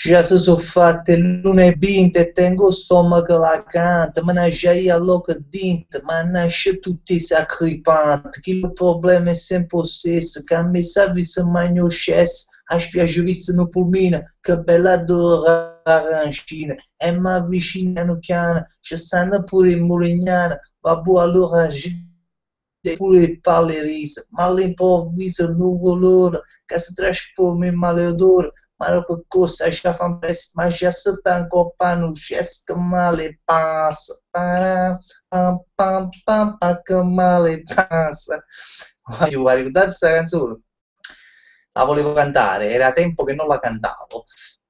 già si sono fatte lunedì e tengo stomaco vacante, ma nasce io all'oca dinte, ma nasce tutti i sacripanti, che il problema è sempre lo stesso, che a me serve se mangio scesso, a spiace visto no pulmino, che bella d'ora arancina, e mi avvicinano piano, ci stanno pure i mulignani, vabbè allora pure il pallerise, ma all'improvviso il nuvolone che si trasforma in maleodore, ma che cosa ci fa presto, ma già si stanco panno, che male passa, pam pam pam pam, che male passa. Io mi ricordate questa canzone? La volevo cantare, era tempo che non la cantavo.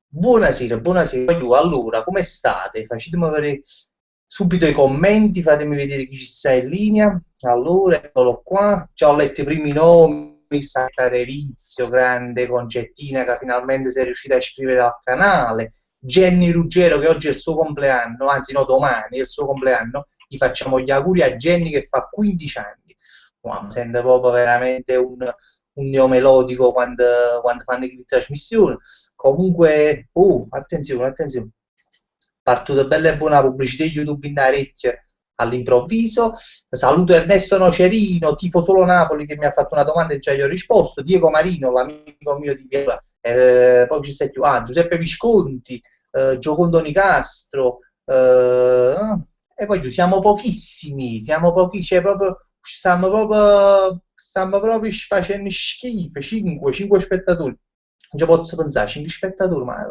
Buonasera, buonasera. Io, allora, come state? Facetemi avere subito i commenti, fatemi vedere chi ci sta in linea. Allora, eccolo qua. Già ho letto i primi nomi. Santa Delizio, grande Concettina che finalmente si è riuscita a iscrivere al canale. Jenny Ruggero che oggi è il suo compleanno, anzi no, domani è il suo compleanno. Gli facciamo gli auguri a Jenny che fa 15 anni. Wow, mi sento proprio veramente un neomelodico quando fanno le trasmissioni. Comunque, attenzione, attenzione, parto da bella e buona pubblicità YouTube in orecchie all'improvviso. Saluto Ernesto Nocerino, tifo solo Napoli, che mi ha fatto una domanda e già gli ho risposto. Diego Marino, l'amico mio di Piazza, poi ci sei più, Giuseppe Visconti, Giocondo Nicastro, e poi siamo pochissimi, siamo pochi, cioè proprio, stiamo proprio facendo schifo, 5 spettatori. Non ci posso pensare, 5 spettatori, ma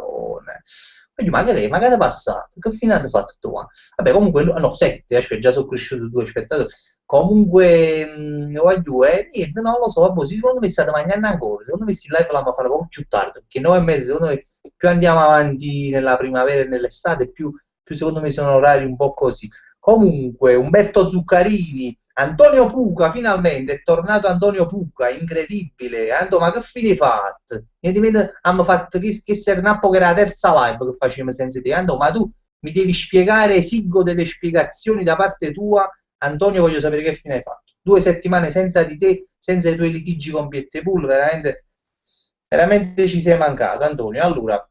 magari è passato, che fine avete fatto tu? Vabbè, comunque, no, 7, aspetta, già sono cresciuti 2 spettatori. Comunque, niente, non lo so, vabbè, secondo me state mangiando ancora, secondo me si live la fare un po' più tardi, perché 9 mesi, secondo me, più andiamo avanti nella primavera e nell'estate, più secondo me sono orari un po' così. Comunque, Umberto Zuccarini, Antonio Puca, finalmente è tornato Antonio Puca, incredibile. Antonio, ma che fine hai fatto? Abbiamo fatto che Sernappo che era la terza live che facevamo senza te. Antonio, ma tu mi devi spiegare, esigo delle spiegazioni da parte tua. Antonio, voglio sapere che fine hai fatto. 2 settimane senza di te, senza i tuoi litigi con Piettepool, veramente, veramente ci sei mancato, Antonio. Allora,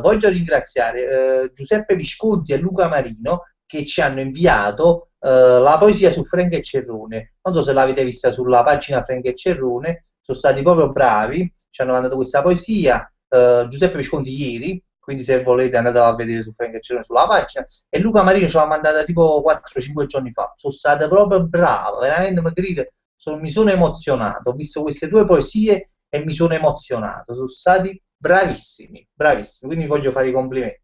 voglio ringraziare Giuseppe Visconti e Luca Marino che ci hanno inviato la poesia su Frank e Cerrone. Non so se l'avete vista sulla pagina Frank e Cerrone, sono stati proprio bravi, ci hanno mandato questa poesia. Giuseppe Visconti ieri, quindi se volete andatela a vedere su Frank e Cerrone sulla pagina, e Luca Marino ce l'ha mandata tipo 4-5 giorni fa. Sono state proprio brave, veramente mi sono emozionato. Ho visto queste 2 poesie e mi sono emozionato. Sono stati bravissimi, bravissimi, quindi voglio fare i complimenti.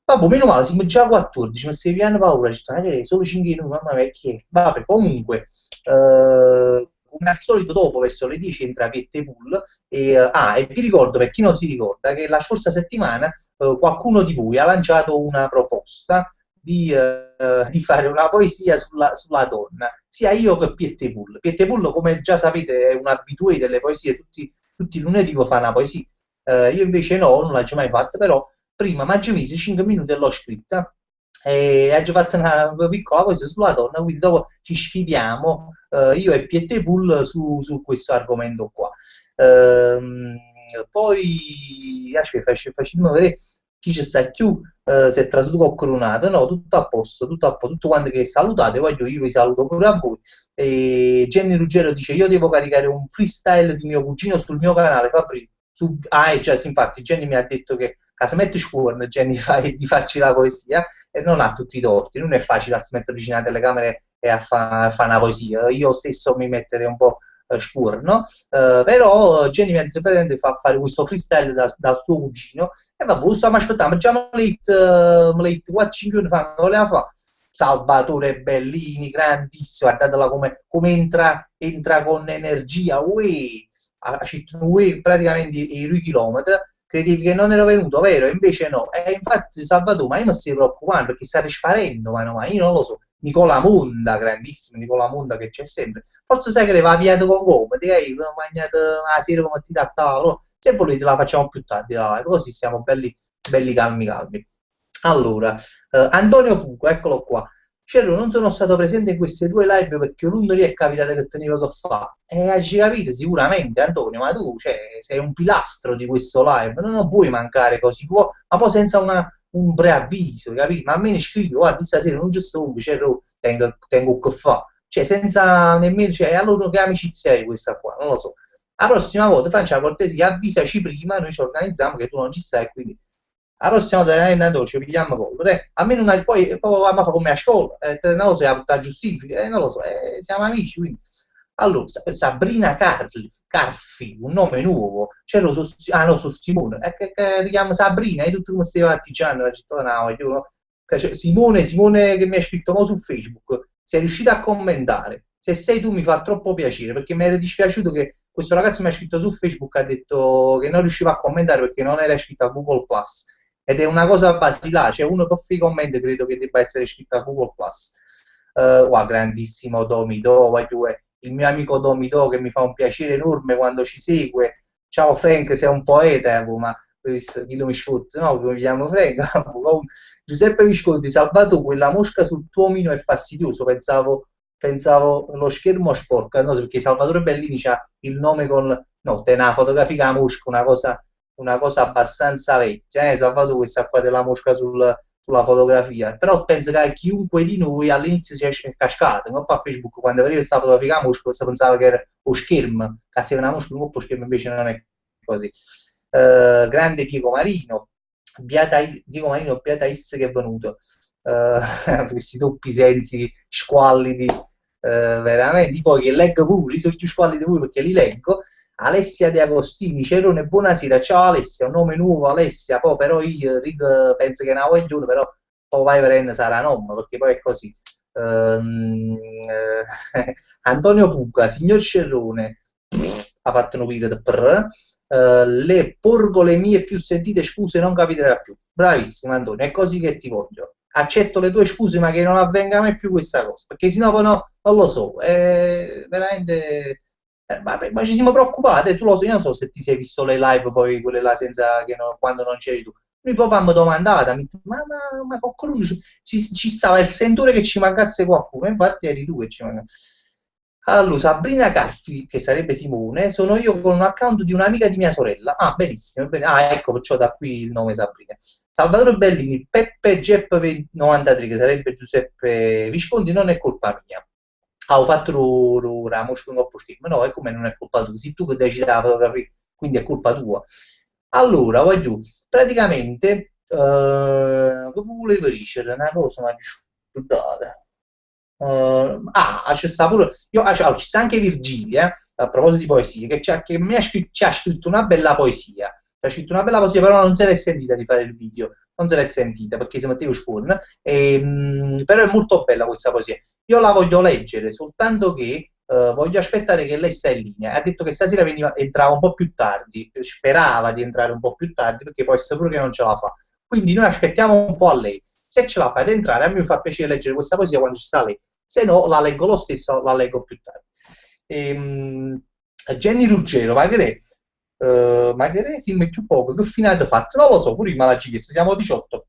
Vabbè, meno male, siamo già a 14, ma se vi hanno paura, solo 5 minuti, mamma mia, che è? Vabbè, comunque, come al solito dopo, verso le 10 entra Piettepool, e vi ricordo, per chi non si ricorda, che la scorsa settimana qualcuno di voi ha lanciato una proposta di fare una poesia sulla donna, sia io che Piettepool. Piettepool, come già sapete, è un abitué delle poesie, tutti i lunedì fa una poesia. Io invece no, non l'ho mai fatta, però prima mi ha messo 5 minuti e l'ho scritta e ho fatto una piccola poesia sulla donna, quindi dopo ci sfidiamo io e Piettepool su questo argomento qua. Poi facciamo vedere chi ci sta più, se è trasutto coronato, no, tutto a posto, tutto quanto che salutate, io vi saluto pure a voi. E Jenny Ruggero dice: io devo caricare un freestyle di mio cugino sul mio canale Fabri. Già, sì, infatti Jenny mi ha detto che se metti scuorno Jenny di farci la poesia e non ha tutti i torti, non è facile a si mettere vicino alla telecamera e a fare una poesia, io stesso mi metterei un po' scuorno, però Jenny mi ha detto di fare questo freestyle dal suo cugino e vabbè, lo stiamo aspettando, già me l'ha detto 4-5 giorni fa, non voleva fare. Salvatore Bellini, grandissimo, guardatela come entra con energia, praticamente i 2 chilometri, credevi che non ero venuto, vero? Invece no, e infatti Salvatore, ma io mi stai preoccupando perché state sparendo, ma io non lo so. Nicola Monda, grandissimo Nicola Monda che c'è sempre, forse sai che va via con gomiti, mangiate la sera come ti da tavolo, se volete la facciamo più tardi la live, così siamo belli calmi. Allora, Antonio Puco, eccolo qua. Certo, non sono stato presente in queste due live perché l'uno lì è capitato che tenevo che fa. E hai capito sicuramente, Antonio, ma tu cioè, sei un pilastro di questo live, non puoi mancare così, ma poi senza un preavviso, capito? Ma almeno scrivi, guarda, stasera non ci sto, certo, tengo che fa. Cioè, senza nemmeno, cioè, allora che amicizia è questa qua? Non lo so. La prossima volta faccia la cortesia, avvisaci prima, noi ci organizziamo che tu non ci stai, quindi la prossima volta veramente Antonio, ci pigliamo con almeno una, poi mamma fa come a scuola, non lo so, la giustifica, non lo so, siamo amici, quindi. Allora, Sabrina Carfi, un nome nuovo, c'ero ah no, sono Simone, che ti chiamo Sabrina, e tutto come stai partigiano, no, io, cioè, Simone che mi ha scritto mo su Facebook, sei riuscito a commentare, se sei tu mi fa troppo piacere, perché mi era dispiaciuto che questo ragazzo mi ha scritto su Facebook, ha detto che non riusciva a commentare perché non era iscritto a Google Plus, ed è una cosa basilare, cioè uno che fa i commenti credo che debba essere iscritto a Google Plus. Wow, grandissimo Domido, il mio amico Domido che mi fa un piacere enorme quando ci segue. Ciao Frank, sei un poeta, ma Guido Misfotti, no, come mi chiamo Frank? Giuseppe Visconti, salvato quella mosca sul tuo omino è fastidioso, pensavo lo schermo sporco, no, perché Salvatore Bellini c'ha il nome con, no, te una fotografia a mosca, una cosa abbastanza vecchia, salvato questa qua della mosca sulla fotografia, però penso che chiunque di noi all'inizio si è cascato, non a Facebook quando vedeva questa fotografia a mosca si pensava che era lo schermo, che se una mosca un po' schermo invece non è così. Grande Diego Marino, Diego Marino, beata Is che è venuto, questi doppi sensi squallidi, veramente, poi che leggo pure, sono più squallidi pure perché li leggo. Alessia De Agostini, Cerone, buonasera, ciao Alessia, un nome nuovo Alessia, poi però io penso che è una voglio, però poi vai per sarà nome, perché poi è così. Antonio Puca, signor Cerrone, ha fatto un video per le porgo le mie più sentite scuse, non capiterà più. Bravissimo Antonio, è così che ti voglio. Accetto le tue scuse, ma che non avvenga mai più questa cosa, perché sennò poi no, non lo so, è veramente. Ma ci siamo preoccupati, tu lo sai, io non so se ti sei visto le live poi quelle là senza che quando non c'eri tu. Lui proprio mi ha domandato, ma qualcuno ci stava il sentore che ci mancasse qualcuno, infatti eri tu che ci mancasse. Allora, Sabrina Carfi, che sarebbe Simone, sono io con un account di un'amica di mia sorella. Ah, benissimo. Ah, ecco, perciò da qui il nome Sabrina. Salvatore Bellini, Peppe Jepp 93, che sarebbe Giuseppe Visconti, non è colpa mia. Ah, ho fatto la mosca un po' schifo. No, è come non è colpa tua. Sei tu che decidi la fotografia, quindi è colpa tua. Allora, vai giù. Praticamente, come volevo dire, una cosa, ma scusate. C'è sta pure, ci sta anche Virgilia, a proposito di poesie, che ci ha scritto una bella poesia. Ci ha scritto una bella poesia, però non se l'è sentita di fare il video, non se l'è sentita perché si metteva scuola. Però è molto bella questa poesia. Io la voglio leggere, soltanto che voglio aspettare che lei sta in linea. Ha detto che stasera entrava un po' più tardi, sperava di entrare un po' più tardi perché poi sa pure che non ce la fa. Quindi noi aspettiamo un po' a lei. Se ce la fa ad entrare, a me mi fa piacere leggere questa poesia quando ci sta lei. Se no la leggo lo stesso, la leggo più tardi. Jenny Ruggero, magari sì, più poco, che fine ha fatto? Non lo so, pure prima l'ha chiesto, siamo 18.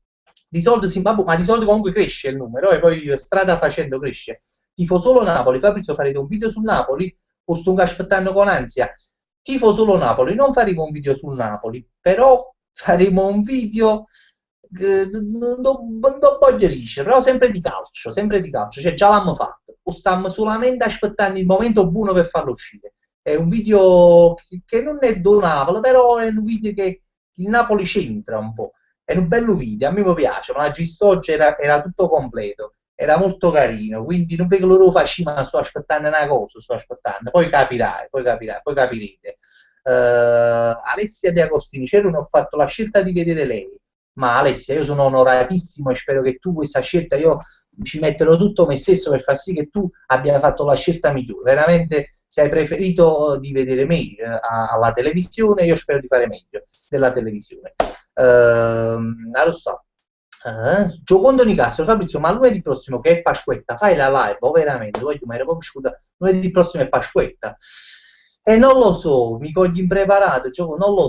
Di solito Zimbabwe, ma di solito comunque cresce il numero e poi strada facendo cresce. Tifo solo Napoli, Fabrizio farete un video su Napoli o sto aspettando con ansia? Tifo solo Napoli, non faremo un video sul Napoli, però faremo un video non voglio dire, però sempre di calcio, cioè già l'hanno fatto, o stiamo solamente aspettando il momento buono per farlo uscire. È un video che non è do Napoli, però è un video che il Napoli c'entra un po', è un bello video, a me mi piace, ma l'ho visto oggi, era tutto completo, era molto carino, quindi non vedo loro facciamo, ma sto aspettando una cosa, sto aspettando, poi capirai, poi capirete. Alessia De Agostini, non ho fatto la scelta di vedere lei, ma Alessia, io sono onoratissimo e spero che tu questa scelta, io ci metterò tutto me stesso per far sì che tu abbia fatto la scelta migliore. Veramente, se hai preferito di vedere me alla televisione, io spero di fare meglio della televisione. Allora so. Giocondo Nicastro, Fabrizio, ma lunedì prossimo che è Pasquetta, fai la live, veramente, voglio, ma ero proprio scusa, lunedì prossimo è Pasquetta. E non lo so, mi cogli impreparato, gioco, non lo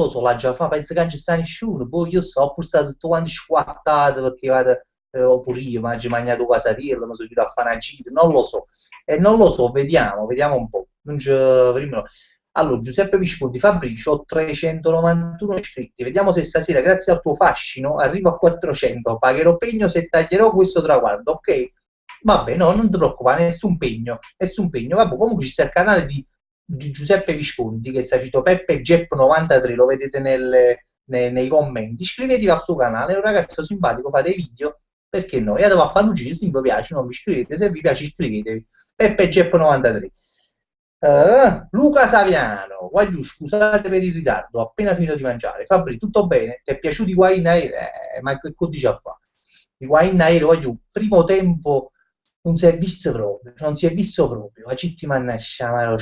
so, l'ha già fatto, penso che non ci sta nessuno, poi io so, oppure sta tutto quanto squattato perché vado oppure io, mangio mangiato casatiello, mi sono chiuso a fare una gita, non lo so. E non lo so, vediamo un po'. Non prima. Allora, Giuseppe Visconti Fabrizio, ho 391 iscritti. Vediamo se stasera, grazie al tuo fascino, arrivo a 400. Pagherò pegno se taglierò questo traguardo, ok? Vabbè, no, non ti preoccupare, nessun pegno, nessun pegno. Vabbè, comunque ci sta il canale di Giuseppe Visconti, che sta scritto Peppe Gep 93, lo vedete nei commenti. Iscrivetevi al suo canale, è un ragazzo simpatico, fa dei video, perché no? Io devo fare un giro, se vi piace, non vi iscrivete, se vi piace iscrivetevi. Peppe Gep 93. Luca Saviano, voglio scusate per il ritardo, ho appena finito di mangiare. Fabri, tutto bene? Ti è piaciuto i guai in aereo? Ma che codice a fa? I guai in aereo, voglio, primo tempo non si è visto proprio, non si è visto proprio. Ma ci ti mannaggia, ma lo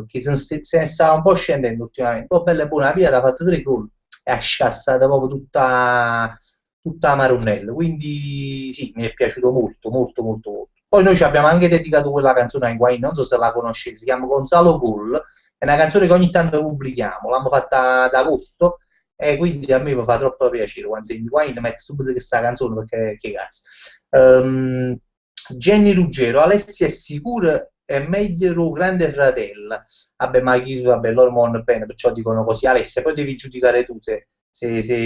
che se ne stava un po' scendendo ultimamente. Poi bella e buona, la Pia ha fatto 3 gol e ha sciassato proprio tutta Marunnello. Quindi sì, mi è piaciuto molto, molto, molto, molto. Poi noi ci abbiamo anche dedicato quella canzone a Higuain, non so se la conoscete, si chiama Gonzalo Gol, è una canzone che ogni tanto pubblichiamo, l'abbiamo fatta ad agosto e quindi a me mi fa troppo piacere quando sento Higuain metto subito questa canzone perché che cazzo. Jenny Ruggero, Alessia è sicura è meglio grande fratella. Vabbè, ma chi, vabbè, loro vanno bene, perciò dicono così. Alessia, poi devi giudicare tu se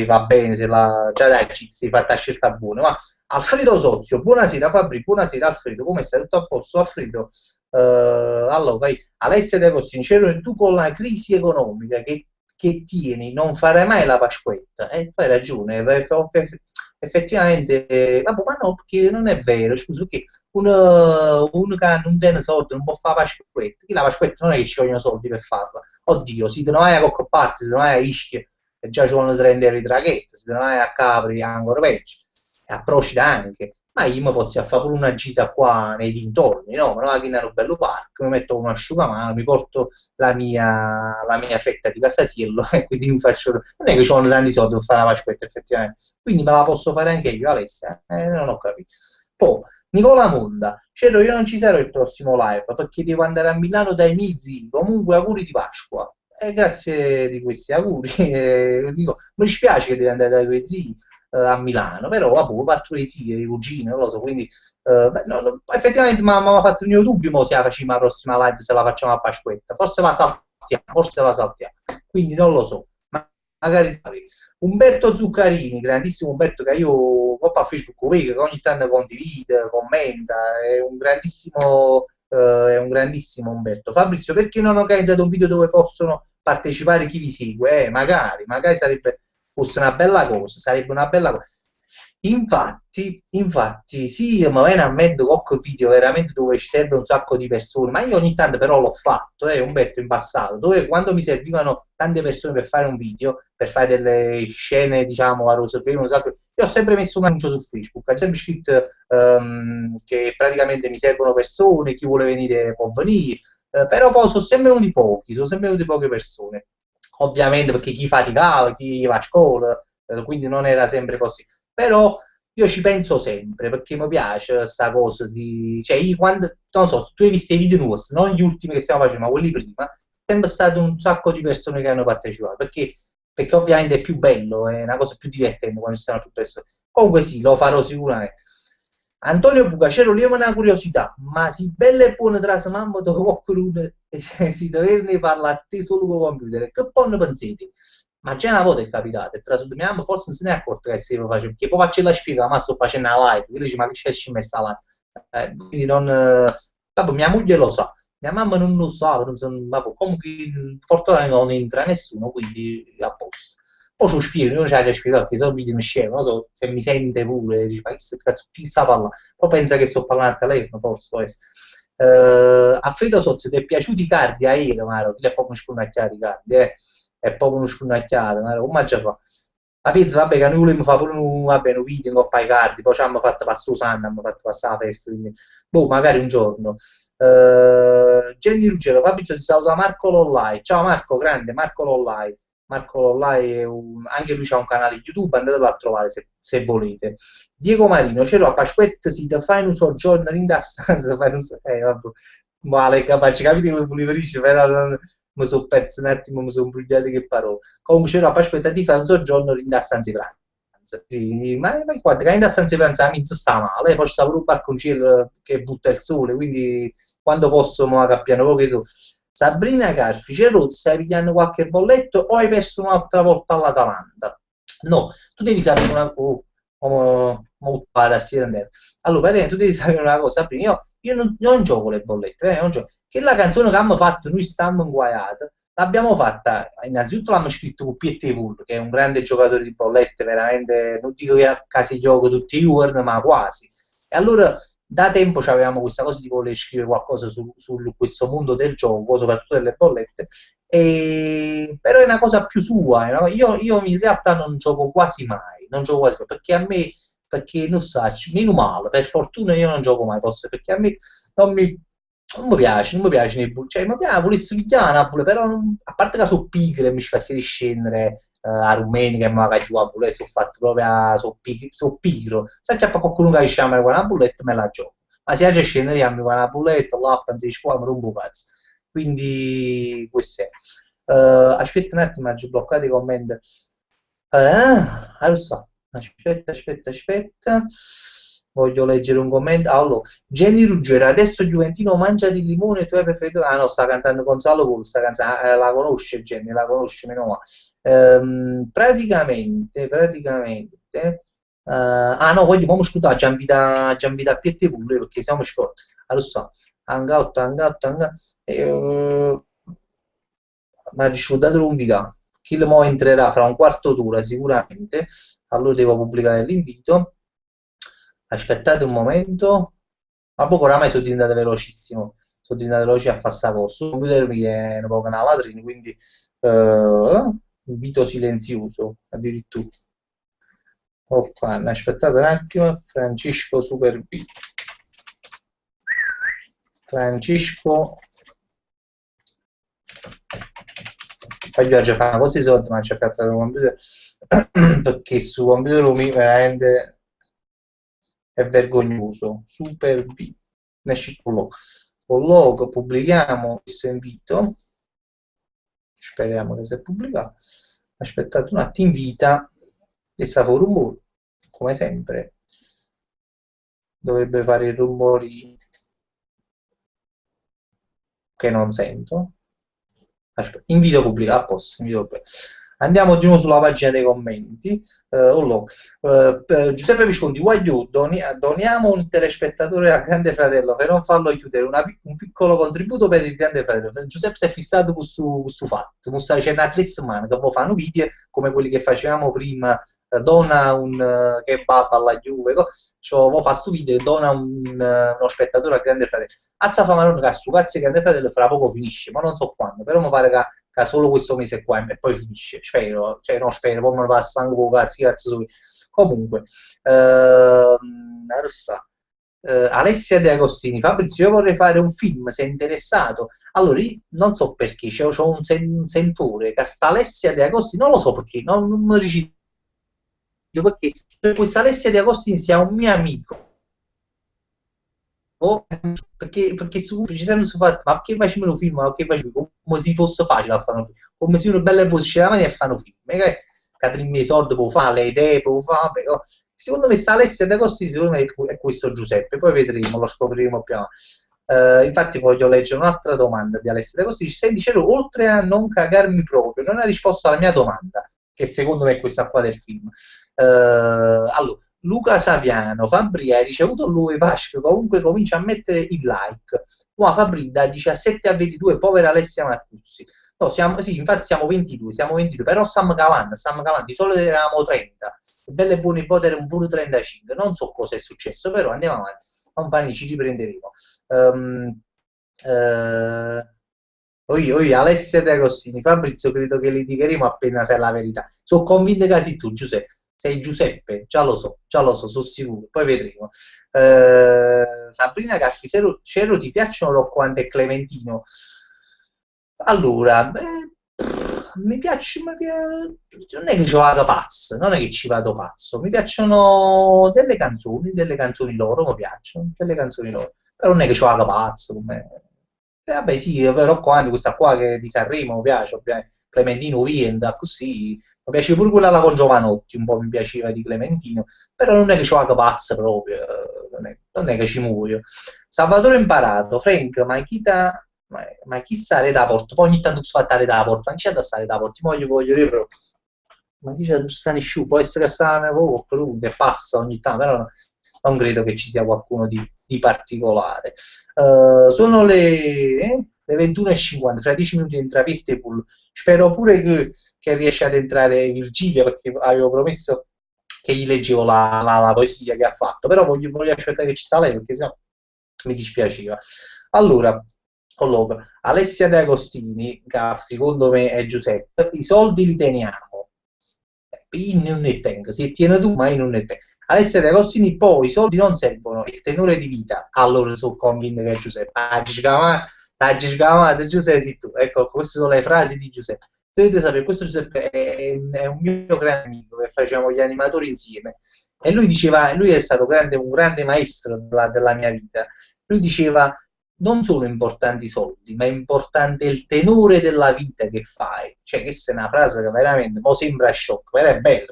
va bene, se la... Cioè dai, ci sei fatta scelta buona. Ma Alfredo Sozio, buonasera Fabri, buonasera Alfredo, come stai? Tutto a posto Alfredo? Allora, vai. Alessia De Sincero, e tu con la crisi economica che tieni, non farai mai la Pasquetta. Poi hai ragione, effettivamente, vabbè, ma no, perché non è vero, scusa, perché uno che non tiene soldi non può fare la Pasquetta, che la Pasquetta non è che ci vogliono soldi per farla. Oddio, se te ne vai a qualche parte, se te ne vai a Ischia, e già ci vogliono 30 euro di traghetto, se te ne vai a Capri, ancora peggio, e a Procida anche. Ma io mi posso fare pure una gita qua nei dintorni, no? Me ne vado a un bello parco, mi metto un asciugamano, mi porto la mia fetta di casatiello e quindi mi faccio... Non è che ci vogliono tanti soldi per fare la Pasquetta, effettivamente. Quindi me la posso fare anche io, Alessia? Non ho capito. Poi, Nicola Monda, Cero, io non ci sarò il prossimo live perché devo andare a Milano dai miei zii. Comunque, auguri di Pasqua. Grazie di questi auguri. Dico, mi dispiace che devi andare dai tuoi zii a Milano, però vabbè, fatto le zii, le cugine, non lo so, quindi beh, no, effettivamente mi ha fatto il mio dubbio, mo se la facciamo la prossima live, se la facciamo a Pasquetta, forse la saltiamo, quindi non lo so, ma magari Umberto Zuccarini, grandissimo Umberto che io a Facebook vedo, che ogni tanto condivide, commenta, è un grandissimo Umberto. Fabrizio, perché non organizzate un video dove possono partecipare chi vi segue? Magari fosse una bella cosa, sarebbe una bella cosa. Infatti, sì, ma viene a mente qualche video veramente dove ci serve un sacco di persone, ma io ogni tanto però l'ho fatto, Umberto, in passato, dove quando mi servivano tante persone per fare un video, per fare delle scene, diciamo, a Rosa Prima, un sacco, io ho sempre messo un annuncio su Facebook, ho sempre scritto che praticamente mi servono persone, chi vuole venire può venire, però poi sono sempre venuti poche persone, ovviamente perché chi faticava, chi va a scuola, quindi non era sempre così, però io ci penso sempre perché mi piace questa cosa di, cioè io quando, non so, tu hai visto i video nostri, non gli ultimi che stiamo facendo, ma quelli prima, è sempre stato un sacco di persone che hanno partecipato, perché ovviamente è più bello, è una cosa più divertente quando ci stanno più persone. Comunque sì, lo farò sicuramente. Antonio Bucacero, io ho una curiosità, ma si bella e buona tra mamma da qualcuno si doverne parlare a te solo con il computer, che poi ne pensate? Ma già una volta è capitato, e tra mia mamma forse non se ne è accorto che se lo faceva, perché poi faccio la spiega, ma sto facendo una live, quindi dice, ma che c'è messa live? Quindi non... vabbè, mia moglie lo sa, mia mamma non lo sa, non so, vabbè, comunque fortunatamente non entra nessuno, quindi a posto. Poi ci spiego, io ci spiego che sono video scemo, non so se mi sente pure, dice, ma che cazzo, chi sta parlando? Poi pensa che sto parlando al telefono, forse può essere. Alfredo Sozio, ti è piaciuto i cardi aereo, Maro? Chi è proprio sconnacchiato i cardi, è proprio uno sconnacchiato, Maro, come già fa? La pizza, vabbè, che noi volevamo fare pure un video in coppa ai cardi, poi ci hanno fatto passare Susanna, abbiamo fatto passare la festa, quindi, boh, magari un giorno. Jenny Ruggero, Fabrizio, ti saluta Marco Lollai. Ciao Marco, grande, Marco Lollai. Marco Lollai anche lui ha un canale YouTube, andatelo a trovare se volete. Diego Marino, c'ero a Pasquetta, si ti fai un soggiorno in da stanza, vabbè, male, capace, capite come puliverisce, però mi perso un attimo, mi sono imbrugliato che parole. Comunque c'ero a Pasquetta, ti fai un soggiorno in da stanza franca. pranzo. Sì, ma qua, quando stanza di pranzo, la mezza sta male, poi sta pure un barconcino che butta il sole, quindi quando posso mo cappiano poco che so. Sabrina Carfi, c'è rotto, stai pigliando qualche bolletto o hai perso un'altra volta all'Atalanta? No, tu devi sapere una cosa. Allora, praticamente tu devi sapere una cosa, prima io non gioco le bollette, non gioco. Che la canzone che abbiamo fatto noi stiamo inguaiati, l'abbiamo fatta, innanzitutto l'abbiamo scritto con Piette Wool, che è un grande giocatore di bollette, veramente, non dico che a casi gioco tutti i giorni, ma quasi. E allora da tempo avevamo questa cosa di voler scrivere qualcosa su questo mondo del gioco, soprattutto delle bollette, però è una cosa più sua. No? Io in realtà non gioco quasi mai, non gioco quasi mai, perché a me, perché non so, meno male, per fortuna io non gioco mai, posso, perché a me non mi, non mi piace nei cioè mi piace, volessi pigliare una bulla, però a parte che sono pigre mi ci fa si scendere a Rumenica e magari a bulle, sono fatto proprio sono pigro, se c'è qualcuno che dice con una bulletta me la gioco, ma se c'è scendere con una bulletta, là, pensi di qua, mi rompo cazzo. Quindi questo è. Aspetta un attimo, ho bloccato i commenti. Lo so. Aspetta. Voglio leggere un commento. Allora, Jenny Ruggero, adesso Juventino mangia di limone, tu hai preferito... Ah no, sta cantando Gonzalo Colo, sta canzone, la conosce Jenny, la conosce, meno male. Ah no, voglio come scusare, Gianvita a Piette pure, perché siamo scorti. Allora, so, hangout, ma ricordato l'unica, chi mo entrerà fra un quarto d'ora sicuramente, allora devo pubblicare l'invito. Aspettate un momento, ma poco oramai sono diventato velocissimo, sono diventato veloce a fare sta cosa. Sul computer mi è un po' una latrina, quindi invito silenzioso addirittura. Oh, qua, aspettate un attimo, Francesco Super B. Francesco poi già fa una cosa di soldi ma c'è cazzo il computer perché su computer mi veramente è vergognoso. Super B, ne esce con logo pubblichiamo questo invito, speriamo che sia pubblicato. Aspettate un attimo, invita e sta fuori un rumore come sempre, dovrebbe fare i rumori che non sento. Aspetta, invito pubblicato a posto, invito pubblicato. Andiamo di nuovo sulla pagina dei commenti. Giuseppe Visconti, guagliù, doniamo un telespettatore al Grande Fratello per non farlo chiudere, un piccolo contributo per il Grande Fratello. Giuseppe si è fissato con questo fatto, mi sta dicendo a Chris che poi fanno video come quelli che facevamo prima, dona un kebab alla Juve, cioè, fa questo video e dona uno spettatore al Grande Fratello. A sta famarone che sto cazzo di Grande Fratello fra poco finisce, ma non so quando, però mi pare che solo questo mese qua e poi finisce, spero, cioè no spero, poi me ne passa anche poco cazzo. Comunque, Alessia De Agostini, Fabrizio, io vorrei fare un film, sei interessato? Allora, non so perché, c'ho un sentore, che sta Alessia De Agostini, non lo so perché, non mi ricordo perché questa Alessia De Agostini sia un mio amico. Perché ci siamo fatto, ma perché facciamo un film? Ma che facciamo? Come se fosse facile a fare un film, come se uno bella posizione davanti a fare un film. Catrin i soldi può fare, le idee può fare, però secondo me sta Alessia De Costi, secondo me è questo Giuseppe, poi vedremo, lo scopriremo più avanti. Infatti voglio leggere un'altra domanda di Alessia De Costi, stai dicendo oltre a non cagarmi proprio, non ha risposto alla mia domanda, che secondo me è questa qua del film. Allora, Luca Saviano, Fabri, hai ricevuto l'uovo Pasqua, comunque comincia a mettere il like. Qua Fabri da 17 a 22, povera Alessia Marcuzzi. No, sì, infatti siamo 22, però stiamo calando, di solito eravamo 30, belle buone vote erano pure 35, non so cosa è successo, però andiamo avanti, non fa ci riprenderemo. Alessia De Agostini, Fabrizio, credo che litigheremo appena sai la verità. Sono convinto che sei tu, Giuseppe. Sei Giuseppe, già lo so, sono sicuro. Poi vedremo. Sabrina Carfi, Cero, ti piacciono Rocco e Clementino? Allora, non è che ci vado pazzo, non è che ci vado pazzo, mi piacciono delle canzoni loro, mi piacciono, delle canzoni loro, però non è che ci vado pazzo, Vabbè, sì, però quando questa qua che di Sanremo mi piace, ovviamente. Clementino Vienda, così. Mi piace pure quella là con Giovanotti, un po' mi piaceva di Clementino, però non è che ci vado pazzo proprio, non è che ci muoio. Salvatore Imparato, Frank, ma chi sta da porto? Poi ogni tanto si fa stare da porto, non c'è da stare da porto, voglio dire proprio. Ma chi c'è da stare nessuno? Può essere che sta a lui che passa ogni tanto, però non credo che ci sia qualcuno di particolare. Sono le 21:50, fra 10 minuti entra Pitbull. Spero pure che riesca ad entrare Virgilia perché avevo promesso che gli leggevo la poesia che ha fatto, però voglio aspettare che ci sta lei perché sennò mi dispiaceva. Allora, colloca. Alessia De Agostini, che secondo me è Giuseppe, i soldi li teniamo. Io non ne tengo, se tieni tu, ma io non ne tengo. Alessia De Agostini, poi i soldi non servono, il tenore di vita. Allora sono convinto che è Giuseppe. Ah, Giuseppe, Giuseppe sei tu. Ecco, queste sono le frasi di Giuseppe. Dovete sapere, questo Giuseppe è un mio grande amico che facevamo gli animatori insieme e lui diceva, lui è stato un grande maestro della mia vita. Lui diceva non sono importanti i soldi, ma è importante il tenore della vita che fai. Cioè, questa è una frase che veramente mo sembra shock, però è bella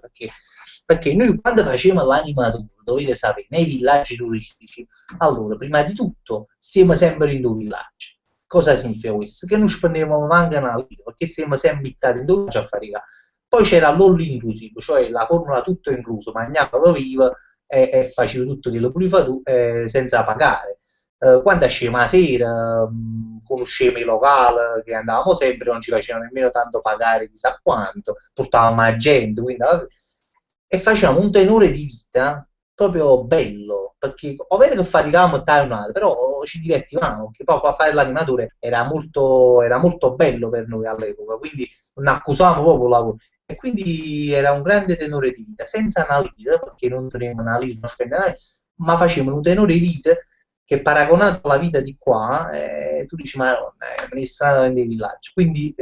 perché noi quando facevamo l'animatore, dovete sapere, nei villaggi turistici, allora, prima di tutto, siamo sempre in due villaggi. Cosa significa questo? Che non spendevamo manco una lira, perché siamo sempre buttati in due villaggi a fare i cazzi. Poi c'era l'all inclusive, cioè la formula tutto incluso, mangiava viva e facevi tutto quello che volevi fare tu senza pagare. Quando uscivamo la sera, conoscevamo i locali che andavamo sempre, non ci facevano nemmeno tanto pagare chissà quanto, portavamo la gente, quindi e facevamo un tenore di vita proprio bello, perché ovvero che faticavamo a un altro, però ci divertivamo, perché poi a fare l'animatore era molto bello per noi all'epoca, quindi non accusavamo proprio il lavoro. E quindi era un grande tenore di vita, senza una lira, perché non tenevamo una lira, non spendevamo, ma facevano un tenore di vita che paragonato alla vita di qua, tu dici, ma no, me ne stanno dei villaggi. Quindi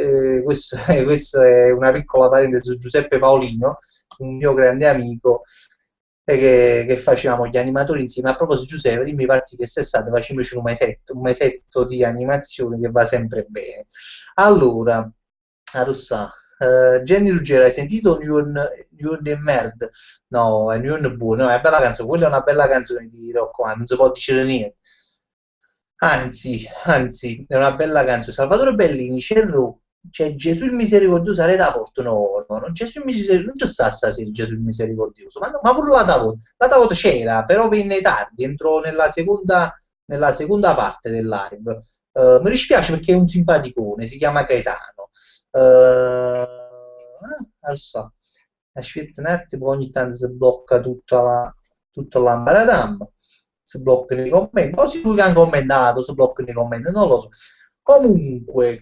questo è una piccola parentesi su Giuseppe Paolino, un mio grande amico, che facevamo gli animatori insieme. A proposito, Giuseppe, dimmi parti che quest'estate facciamoci un mesetto di animazione che va sempre bene. Allora, adesso, Jenny Ruggero, hai sentito New York Merd? No, è New York buono, no, è una bella canzone, quella è una bella canzone di Rocco, non si può dire niente. Anzi, è una bella canzone. Salvatore Bellini, c'è Gesù il misericordioso, Re da porto. No, no, non Gesù il misericordioso, non c'è sta stasera Gesù il misericordioso, ma, no, ma pure la Tavot c'era, però venne tardi, entrò nella seconda parte del live. Mi dispiace perché è un simpaticone, si chiama Gaetano. Non so, aspetta un attimo, ogni tanto si blocca tutta la Maradam, si bloccano i commenti, o si che hanno commentato, si bloccano i commenti, non lo so. Comunque,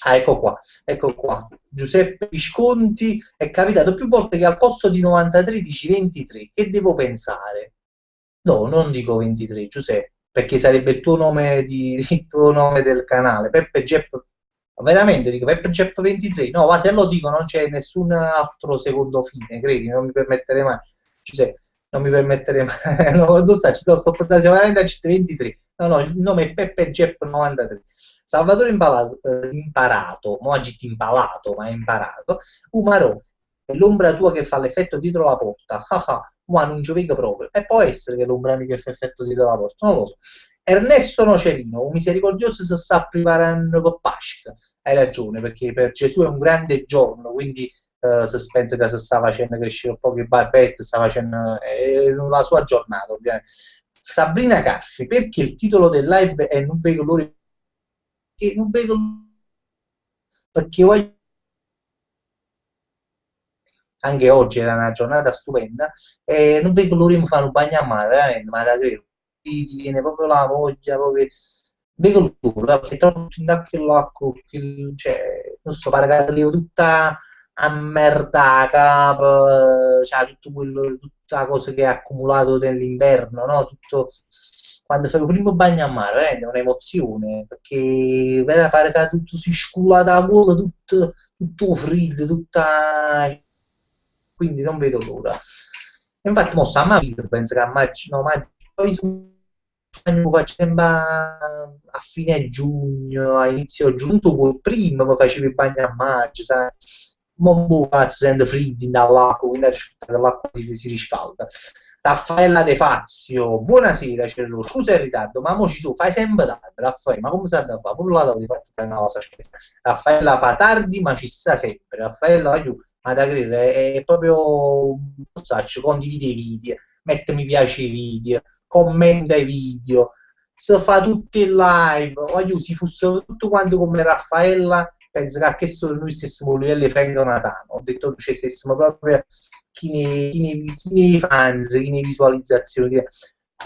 ecco qua, Giuseppe Visconti è capitato più volte che al posto di 93 dici 23, che devo pensare? No, non dico 23, Giuseppe, perché sarebbe il tuo nome, il tuo nome del canale. Peppe Jepp, veramente dico Peppe Jepp 23. No, ma se lo dico non c'è nessun altro secondo fine, credi, non mi permetterei mai. Giuseppe, non mi permetterei mai. No, non sto, sto portando veramente a 23. No, no, il nome è Peppe Jepp 93. Salvatore imparato, mo agiti impalato, ma è imparato. Umarò, è l'ombra tua che fa l'effetto dietro la porta. Ah, ah, ma non ci vedo proprio. E può essere che l'ombra mi fa effetto dietro la porta, non lo so. Ernesto Nocerino, un misericordioso si sta preparando per Pasqua. Hai ragione, perché per Gesù è un grande giorno, quindi si pensa che si sta facendo crescere un po' il barbetto, sta facendo la sua giornata, ovviamente. Sabrina Caffi, perché il titolo del live è Non vedo l'ora che non vedo perché voglio anche oggi era una giornata stupenda e non vedo l'ora di fare un bagno a mare, veramente, ma da credo. Ti viene proprio la voglia, proprio. Vedo l'ora, perché è troppo indacchio l'acqua, cioè, non so, pare che levo tutta a merda capo, cioè tutto quello, tutta la cosa che è accumulato nell'inverno, no? Tutto, quando fai il primo bagno a mare, è un'emozione, perché pare che tutto si scula da cuore, tutto freddo, tutta quindi non vedo l'ora. Infatti, mo sta a maggio, penso che a maggio, no, maggio, poi Lo faccio sempre a fine giugno, a inizio giugno, tu prima mi facevi il bagno a maggio, sai? Non può sente freddi dall'acqua, quindi aspetta che l'acqua si riscalda. Raffaella De Fazio, buonasera, Cerro. Scusa il ritardo, ma mo ci su, fai sempre tardi, Raffaele, ma come stai a fare? Pure là devo fare una cosa scherza. Raffaella fa tardi, ma ci sta sempre. Raffaella, aiuto, ma da credere, è proprio, non so, ci condivide i video, mette mi piace i video, commenta i video, si fa tutti in live, voglio, si fosse tutto quanto come Raffaella, penso che a questo noi stessimo a livello di Franco Natano, ho detto che stessimo proprio chi ne fans, chi ne visualizzazioni,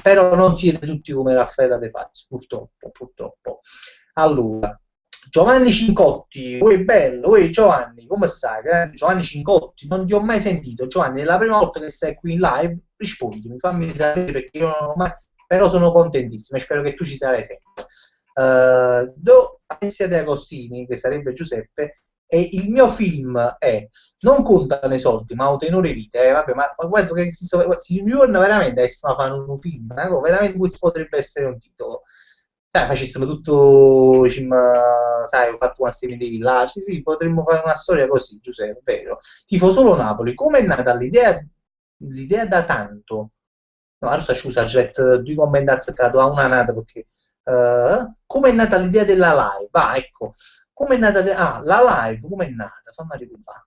però non siete tutti come Raffaella De Fazio, purtroppo, purtroppo. Allora, Giovanni Cincotti, uè bello, uè Giovanni, come stai? Grande Giovanni Cincotti, non ti ho mai sentito. Giovanni, è la prima volta che sei qui in live, rispondimi, fammi sapere perché io non ho mai... Però sono contentissimo e spero che tu ci sarai sempre. Alessia De Agostini, che sarebbe Giuseppe, e il mio film è non contano i soldi, ma o tenore vita. Vabbè, ma guarda che si ritorna veramente a fare un film, veramente questo potrebbe essere un titolo. Facessimo tutto, sai, ho fatto una serie di villaggi, sì, potremmo fare una storia così, Giuseppe, è vero. Tifo solo Napoli, come è nata l'idea da tanto? No, adesso scusa, due commenti azzeccato a una nata perché come è nata l'idea della live? Ah, ecco, come è nata la live, come è nata? Fammi ricordare.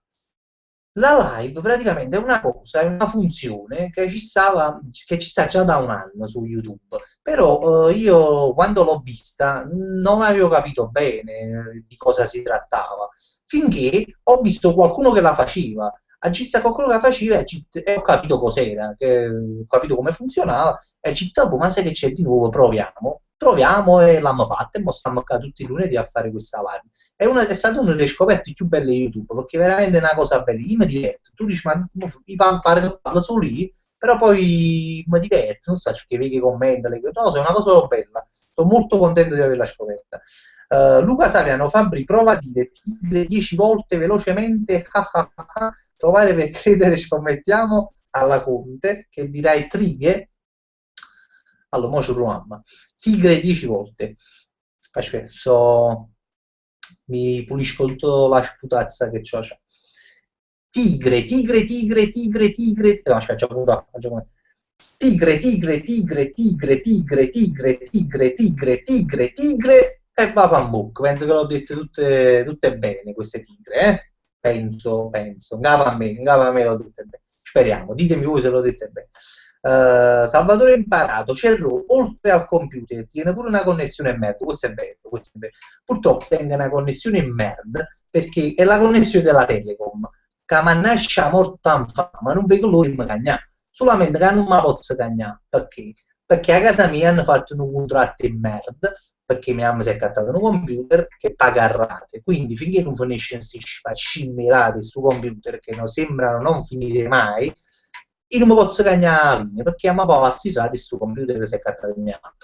La live praticamente è una cosa, è una funzione che ci sta già da un anno su YouTube, però io quando l'ho vista non avevo capito bene di cosa si trattava, finché ho visto qualcuno che la faceva, ho visto qualcuno che la faceva e ho capito cos'era, ho capito come funzionava e ho detto, "Oh, ma sai che c'è di nuovo, proviamo e l'abbiamo fatta e mo stiamo qua tutti i lunedì a fare questa live. È stato uno delle scoperte più belle di YouTube perché veramente è una cosa bella. Io mi diverto. Tu dici, ma mi pare che parlo solo lì, però poi mi diverto, non so, perché vedi che commenta, le cose, è una cosa bella. Sono molto contento di averla scoperta. Luca Saviano Fabri prova a dire 10 volte velocemente provare per credere scommettiamo alla Conte che dirai trighe allora mo ci proviamo tigre 10 volte aspetta mi pulisco tutta la sputazza che c'ho tigre tigre tigre tigre tigre no aspetta tigre tigre tigre tigre tigre tigre tigre tigre tigre tigre e va fanbook penso che l'ho dette tutte bene queste tigre penso ngava a me l'ho dette bene speriamo ditemi voi se l'ho dette bene Salvatore Imparato Cerro oltre al computer tiene pure una connessione in merda questo è bello purtroppo tiene una connessione in merda perché è la connessione della Telecom che mannaggia morta in fama non vedo l'ora di cagnare solamente che non mi posso cagnare perché a casa mia hanno fatto un contratto in merda perché mia mamma si è accattata un computer che paga a rate quindi finché non finisce questi scimmirate su computer che non sembrano non finire mai io non mi posso cagnare la linea perché a me va a stirare su computer che si è accattato mia mamma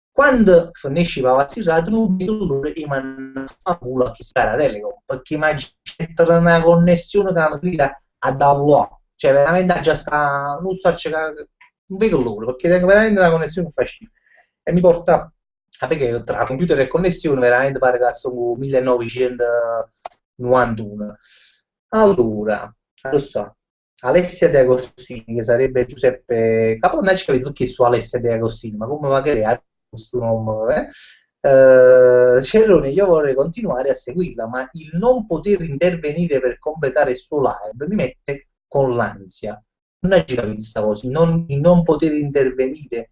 quando finisce va a stirare non vedo l'ora di mandare a culo a chi spara a Telecom perché mi c'è una connessione che mi tira a download cioè veramente già sta non so cercare non vedo l'ora perché tengo veramente una connessione facile e mi porta perché tra computer e connessione veramente pare che sono 1991 allora lo so Alessia De Agostini che sarebbe Giuseppe Caponnacci capito perché su Alessia De Agostini ma come va a creare questo nome Cerrone io vorrei continuare a seguirla ma il non poter intervenire per completare il suo live mi mette con l'ansia non hai capito questa cosa il non poter intervenire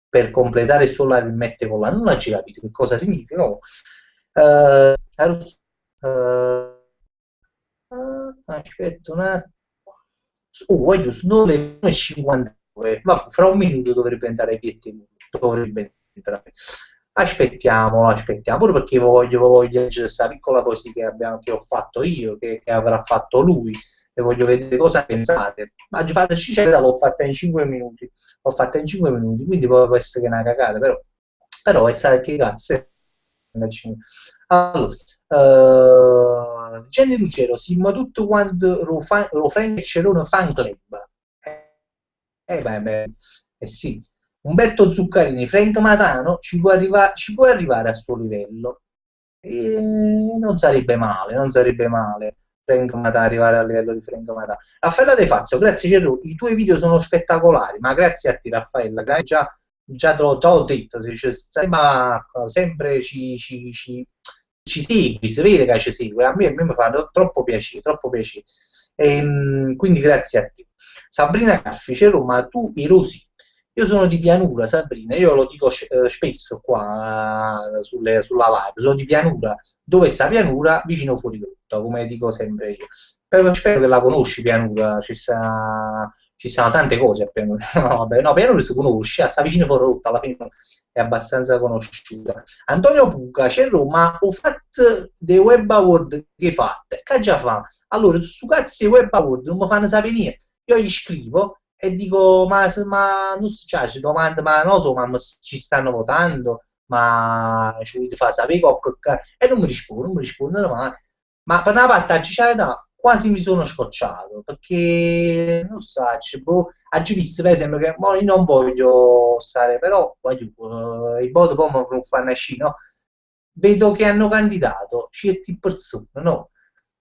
per completare il suo live mi mette con l'ansia non hai capito che cosa significa no? Aspetta un attimo voglio sono le 1:59 ma fra un minuto dovrebbe andare ai piedi dovrebbe entrare aspettiamo pure perché voglio leggere questa piccola poesia che ho fatto io che avrà fatto lui e voglio vedere cosa pensate ma fateci ceda l'ho fatta in 5 minuti quindi può essere che è una cagata però è stata che cazzo è allora, Jenny Ruggero, siamo tutto quanto Rofren e Celone fan club. Beh, sì. Umberto Zuccarini, Frank Matano, ci può arrivare al suo livello. E non sarebbe male, non sarebbe male. Frank Matano, arrivare al livello di Frank Matano. Raffaella De Fazio, grazie Cerro, i tuoi video sono spettacolari, ma grazie a te Raffaella, già ho detto, sempre ci segui, si vede che ci segui, a me mi fa troppo piacere, troppo piacere. Quindi grazie a te. Sabrina Carfice, ma tu i rosi. Io sono di pianura, Sabrina, io lo dico spesso qua sulla live, sono di pianura, dove sta pianura? Vicino fuori rotta, come dico sempre io. Però spero che la conosci pianura, ci sono tante cose a pianura. No, vabbè, no, pianura si conosce, sta vicino fuori rotta, alla fine è abbastanza conosciuta. Antonio Puca, c'è Roma, ho fatto dei web award che fate, che già fa? Allora, su cazzo i web award non mi fanno sapere niente, io gli scrivo e dico, ma non si cioè, ci domanda, ma non lo so, ma ci stanno votando, ma ci volete fare sapere e non mi rispondono mai. Ma per una parte, quasi mi sono scocciato, perché, non so, boh, oggi visto per esempio che io non voglio stare, però, voglio, i voto poi non fanno uscire, no? Vedo che hanno candidato certi persone, no?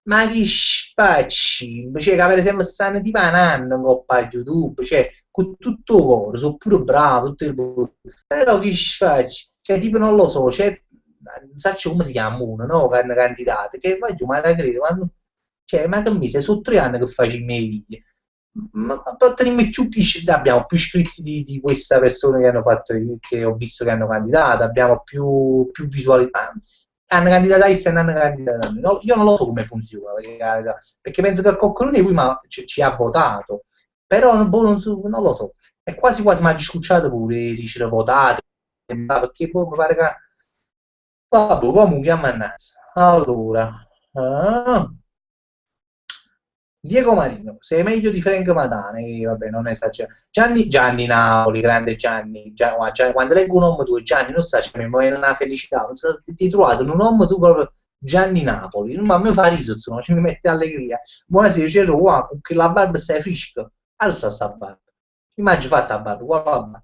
Ma che facci? Cioè, che per esempio stanno tipo un anno in coppa a YouTube, cioè, con tutto coro, sono pure bravo, tutto però che facci? Cioè, tipo, non lo so, non so come si chiama uno, no? Candidato, che voglio, ma da credere, cioè, ma che mi sei, sono 3 anni che faccio i miei video. Ma abbiamo più iscritti di questa persona che hanno fatto, che ho visto che hanno candidato, abbiamo più visualità. Hanno candidato a e hanno candidato a me. No, io non lo so come funziona, perché penso che qualcuno di voi ci ha votato, però boh, non lo so. E quasi quasi mi ha discucciato pure, dice votate, perché boh, mi pare che... Vabbè, comunque, ammannazza. Allora... ah. Diego Marino, sei meglio di Frank Matane, vabbè, non esagero. Gianni Napoli, grande Gianni, quando leggo un nome tu, Gianni, non sa, cioè, mi viene una felicità, ti trovate un nome tu proprio Gianni Napoli, ma mi fa ridere, no? Ci mi mette allegria. Buonasera, c'è wow, con la barba stai fresco. Allora sta barba. Immagino fatta la barba, guarda la barba.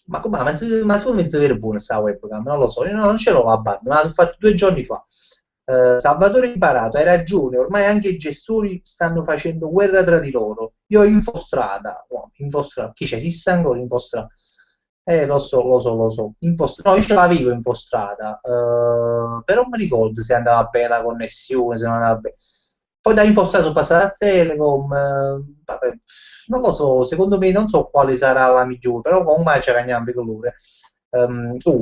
Ma come, ma secondo me è vero buona sta webcam, non lo so, io non ce l'ho la barba, me l'ho fatto 2 giorni fa. Salvatore Imparato, hai ragione, ormai anche i gestori stanno facendo guerra tra di loro. Io Infostrada, oh, Infostrada, chi c'è? Esiste ancora Infostrada? Lo so, no, io ce l'avevo Infostrada, però non mi ricordo se andava bene la connessione, se non andava bene. Poi da Infostrada sono passata a Telecom, vabbè, non lo so, secondo me non so quale sarà la migliore, però comunque c'è cambiato colore.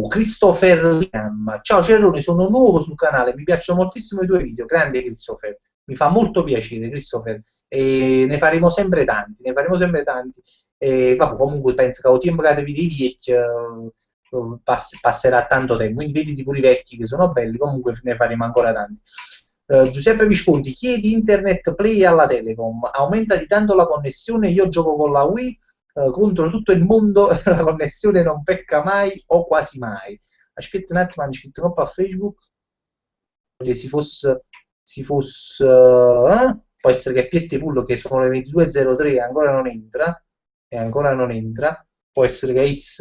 Christopher Liam, ciao Cerrone, sono nuovo sul canale, mi piacciono moltissimo i tuoi video, grande Christopher, mi fa molto piacere Christopher, e ne faremo sempre tanti, e vabbè, comunque penso che ho tempo che vedi i vecchi passerà tanto tempo, quindi vediti pure i vecchi che sono belli, comunque ne faremo ancora tanti. Giuseppe Visconti, chiedi internet play alla Telecom, aumenta di tanto la connessione, io gioco con la Wii contro tutto il mondo, la connessione non pecca mai o quasi mai. Aspetta un attimo, hanno scritto troppo a Facebook, può essere che Pietti Pullo, che sono le 22.03 ancora non entra, e ancora non entra, può essere che Is,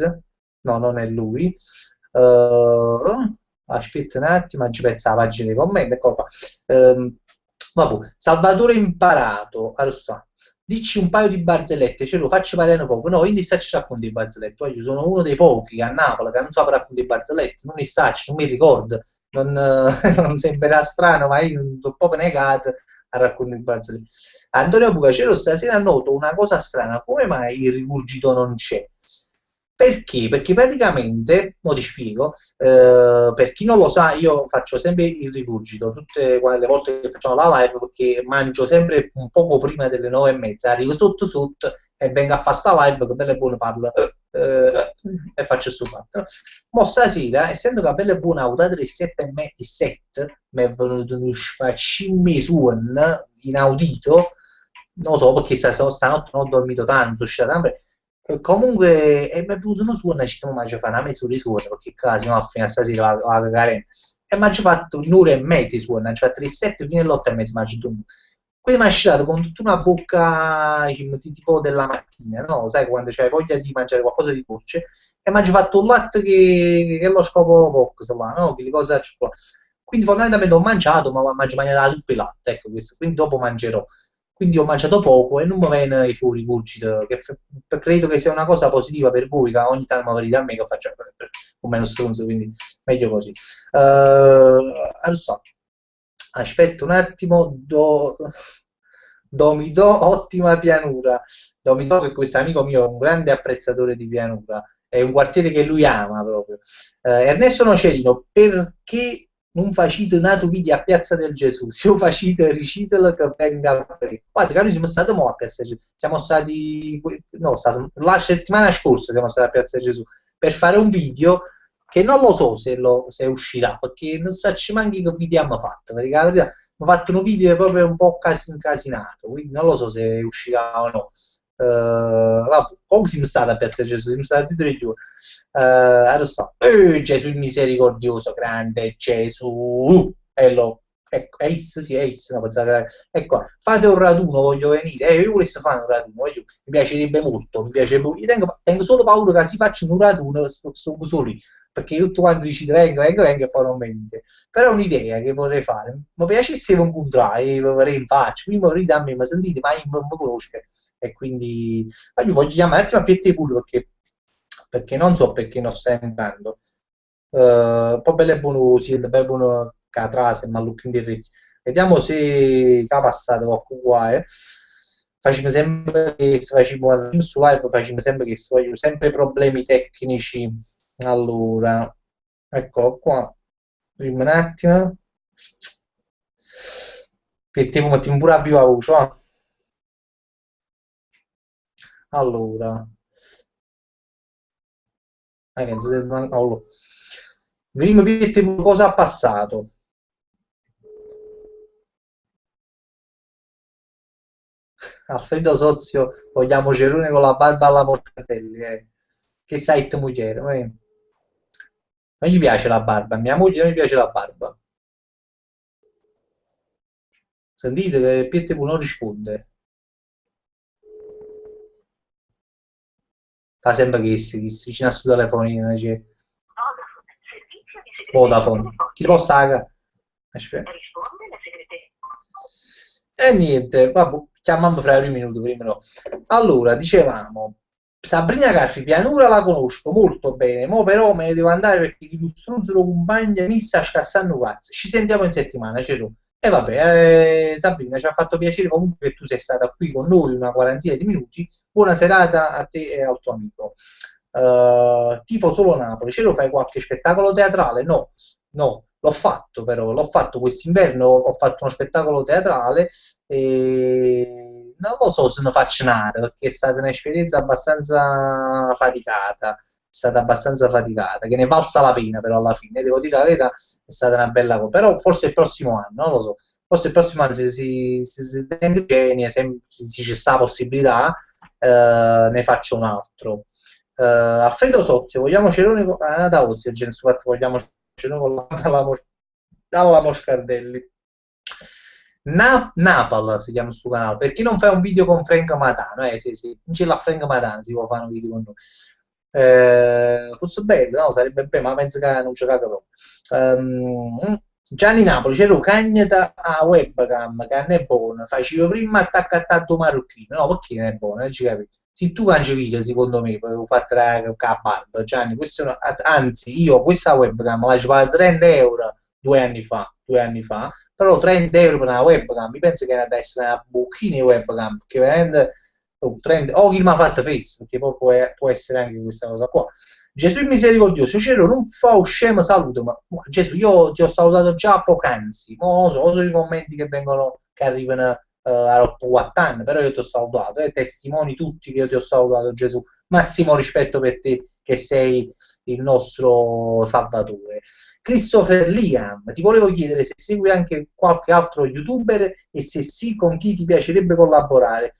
no, non è lui. Aspetta un attimo, ci pensa la pagina dei commenti, ecco qua. Vabbè, Salvatore Imparato, allora, dici un paio di barzellette, ce lo faccio parlare un poco. No, io non saccio raccontare i barzellette, io sono uno dei pochi a Napoli che non so raccontare i barzellette, non ne saccio, non mi ricordo, non sembrerà strano, ma io sono proprio negato a raccontare i barzellette. Antonio Bucacero, stasera noto una cosa strana, come mai il rigurgito non c'è? Perché? Perché praticamente, mo ti spiego, per chi non lo sa, io faccio sempre il rigurgito tutte le volte che facciamo la live, perché mangio sempre un poco prima delle 9:30, arrivo sotto sotto e vengo a fare sta live che bella e buona parlo e faccio sto fatto. Mo stasera, essendo che bella e buona ho dato le 7:30, mi è venuto uno sfaccimmi suon inaudito, non lo so perché stanotte non ho dormito tanto, sono uscita comunque mi è venuto uno suono e ci stiamo mangiando fare una mezz'ora di suono perché qua siamo a fine stasera a cagare e mi ha fatto un'ora e mezza di suono, ci ha fatto le 7 fino alle 8:30 mi ha Quindi mi ha scilato con tutta una bocca tipo della mattina, no? Sai, quando c'hai voglia di mangiare qualcosa di dolce, e mi ha fatto un latte che lo scopo poco, là, no? Che cosa c'è qua. Quindi fondamentalmente ho mangiato, ma mangio mangiato tutto il latte, ecco questo. Quindi dopo mangerò. Quindi ho mangiato poco e non mi viene i rigurgito, che credo che sia una cosa positiva per voi, che ogni tanto mi venite a me che faccio un meno stronzo, quindi meglio così. Adesso, aspetta un attimo, Domidò, ottima pianura. Domidò, che questo amico mio è un grande apprezzatore di pianura, è un quartiere che lui ama proprio. Ernesto Nocerino, perché non facite un altro video a Piazza del Gesù? Se lo facite, ricitelo che venga a vedere. Guarda, che noi siamo stati mo a Piazza del Gesù. Siamo stati, no, la settimana scorsa siamo stati a Piazza del Gesù per fare un video che non lo so se uscirà, perché non so ci manchi che video abbiamo fatto, perché la verità ho fatto un video proprio un po' incasinato, quindi non lo so se uscirà o no. Vabbè, comunque siamo stati a Piazza Gesù, siamo stati 2 o 3 giorni. Adesso, Gesù il misericordioso, grande Gesù, ecco, è isso, sì, è isso, no, ecco, fate un raduno, voglio venire, io volessi fare un raduno, mi piacerebbe molto, mi piacerebbe, io tengo solo paura che si faccia un raduno, sto solo lì, perché tutto quanto dici vengo e poi non venite. Però è un'idea che vorrei fare. Mi piacesse un incontrare, vorrei in faccia, quindi vorrei da me, ma sentite, ma io non mi conosce. E quindi io voglio chiamare un attimo a Piette Pullo perché non so perché non sta entrando. Poi bello e buono, sì, bello e buono catrase, ma in diritto. Vediamo se che ha passato qualche qua, eh. Facciamo sempre che facciamo su live, facciamo sempre che voglio sempre problemi tecnici. Allora, ecco qua. Dimmi un attimo. Mettiamo pure a viva voce, va. Allora, allora. Vediamo cosa ha passato. Alfredo Sozio, vogliamo Cerone con la barba alla Morcatelli, eh. Che sai te moglie, non gli piace la barba, a mia moglie non gli piace la barba. Sentite che Pietro non risponde. Fa sempre che si vicino a sto telefonino, dice Vodafone. Chi ti possa aga? Aspetta. E niente, vabbè, chiamiamo fra 2 minuti prima. No. Allora, dicevamo, Sabrina Caffi, pianura la conosco molto bene, mo però me ne devo andare perché il stronzo compagno mi sta scassando cazzo. Ci sentiamo in settimana, Cero. E vabbè, Sabrina, ci ha fatto piacere comunque che tu sei stata qui con noi una quarantina di minuti. Buona serata a te e al tuo amico. Tifo solo Napoli, ce lo fai qualche spettacolo teatrale? No, no, l'ho fatto però, l'ho fatto quest'inverno, ho fatto uno spettacolo teatrale e non lo so se ne faccio nada perché è stata un'esperienza abbastanza faticata, è stata abbastanza faticata, che ne valsa la pena però alla fine, devo dire la verità, è stata una bella cosa, però forse il prossimo anno, non lo so, forse il prossimo anno se si tiene bene, se c'è questa possibilità, ne faccio un altro. Alfredo Sozio, vogliamo Cerone con da Ozio, vogliamo Cerone con alla Moscardelli. Napal si chiama sto canale, per chi non fa un video con Frank Matano, sì, non c'è la Frank Matano, si può fare un video con noi. Fosse bello, no? Sarebbe bello, ma penso che non c'è caga proprio. Gianni Napoli, c'era cagnata a webcam, che non è buona, facevo prima attaccato marocchino, no, perché non è buona, non ci capisco. Se tu cangi video, secondo me, poi ho fatto la barba, Gianni, anzi, io questa webcam l'ho pagata 30 euro 2 anni fa, 2 anni fa, però 30 euro per una webcam, mi penso che era da essere una bocchina di webcam, perché veramente, o chi mi ha fatto face, perché poi può essere anche questa cosa qua. Gesù il misericordioso, Ciro non fa scemo saluto, ma Gesù io ti ho salutato già poc'anzi, mo so i commenti che vengono, che arrivano a roppo Guattan, però io ti ho salutato, testimoni tutti che io ti ho salutato Gesù, massimo rispetto per te che sei il nostro Salvatore. Christopher Liam, ti volevo chiedere se segui anche qualche altro youtuber e se sì, con chi ti piacerebbe collaborare.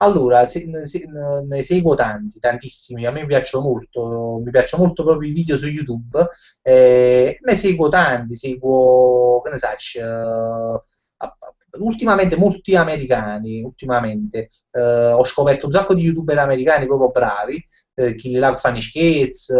Allora, ne seguo tanti, tantissimi, a me mi piacciono molto proprio i video su YouTube, ne seguo tanti, seguo, che ne sai, ultimamente molti americani, ho scoperto un sacco di youtuber americani proprio bravi, chi là fanno i scherzi,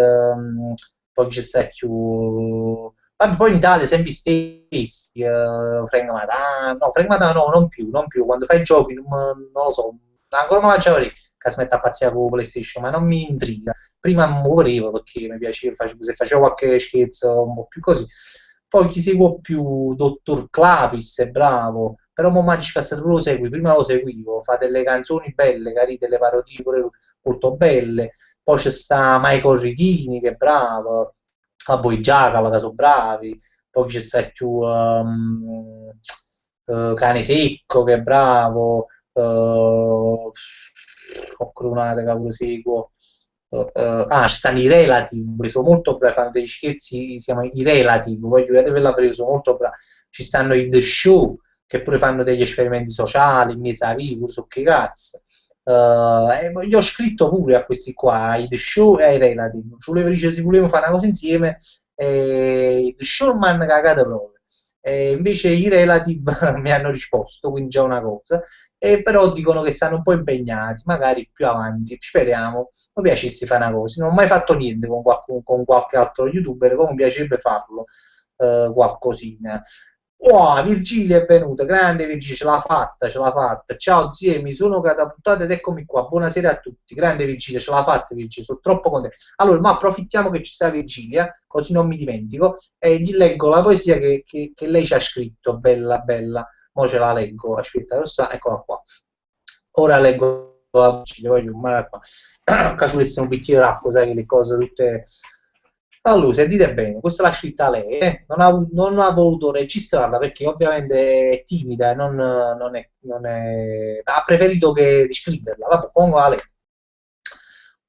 poi ci sta più... Vabbè, poi in Italia sempre gli stessi, Frank Matano, no, Frank Matano no, non più, quando fai i giochi non lo so, ancora me la faccio vedere, che si mette a pazzire con PlayStation, ma non mi intriga. Prima mi volevo perché mi piaceva, se facevo qualche scherzo un po' più così. Poi chi seguo più, Dottor Clapis, è bravo, però mo Magic Pass tu lo segui, prima lo seguivo, fa delle canzoni belle, carine, delle parodie pure molto belle, poi c'è sta Michael Richini che è bravo, a poi Giacomo che sono bravi, poi c'è sta più Cane Secco che è bravo, Ocrunate che pure seguo. Ci stanno i Relative che sono molto bravi, fanno degli scherzi, si chiamano i Relative, poi giocate per la presa, sono molto bravi. Ci stanno i The Show che pure fanno degli esperimenti sociali, in mesa vivo, so che cazzo. Gli ho scritto pure a questi qua, ai The Show e ai Relative. Volevo dire se volevamo fare una cosa insieme, i The Show mi hanno cagato proprio. Invece i Relative mi hanno risposto, quindi già una cosa. Però dicono che stanno un po' impegnati, magari più avanti, speriamo. Mi piacesse fare una cosa, non ho mai fatto niente con qualche altro youtuber, come mi piacerebbe farlo, qualcosina. Wow, Virgilia è venuta, grande Virgilia, ce l'ha fatta, ce l'ha fatta. Ciao zie, mi sono catapultato ed eccomi qua. Buonasera a tutti. Grande Virgilia, ce l'ha fatta Virgilia, sono troppo contento. Allora, ma approfittiamo che ci sta Virgilia, così non mi dimentico, e gli leggo la poesia che lei ci ha scritto, bella, bella. Mo ce la leggo, aspetta, eccola qua. Ora leggo la Virgilia, voglio male qua. Cacciolesse un bicchiere d'acqua, sai che le cose tutte... Allora, sentite bene, questa l'ha scritta lei, non ha voluto registrarla perché ovviamente è timida, ha preferito che di scriverla. Vabbè, pongo a lei.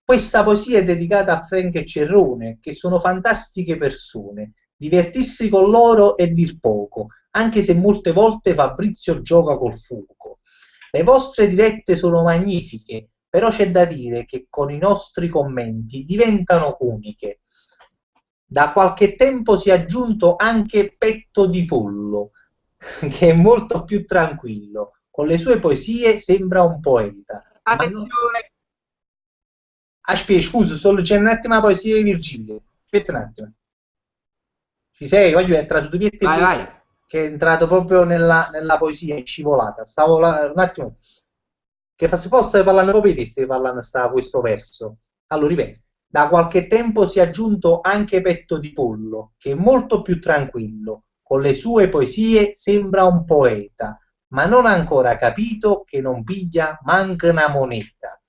Questa poesia è dedicata a Frank e Cerrone, che sono fantastiche persone. Divertirsi con loro è dir poco, anche se molte volte Fabrizio gioca col fuoco. Le vostre dirette sono magnifiche, però c'è da dire che con i nostri commenti diventano uniche. Da qualche tempo si è aggiunto anche Petto di Pollo, che è molto più tranquillo. Con le sue poesie sembra un poeta. Attenzione! Aspetta, scusa, sto leggendo un attimo la poesia di Virgilio. Aspetta un attimo. Ci sei? Voglio entrare su due piedi Vai, vai. che è entrato proprio nella poesia, è scivolata. Un attimo. Che fa se posso parlare proprio di te, stai parlando questo verso. Allora, ripeto. Da qualche tempo si è aggiunto anche Petto di Pollo, che è molto più tranquillo. Con le sue poesie sembra un poeta, ma non ha ancora capito che non piglia manca una moneta.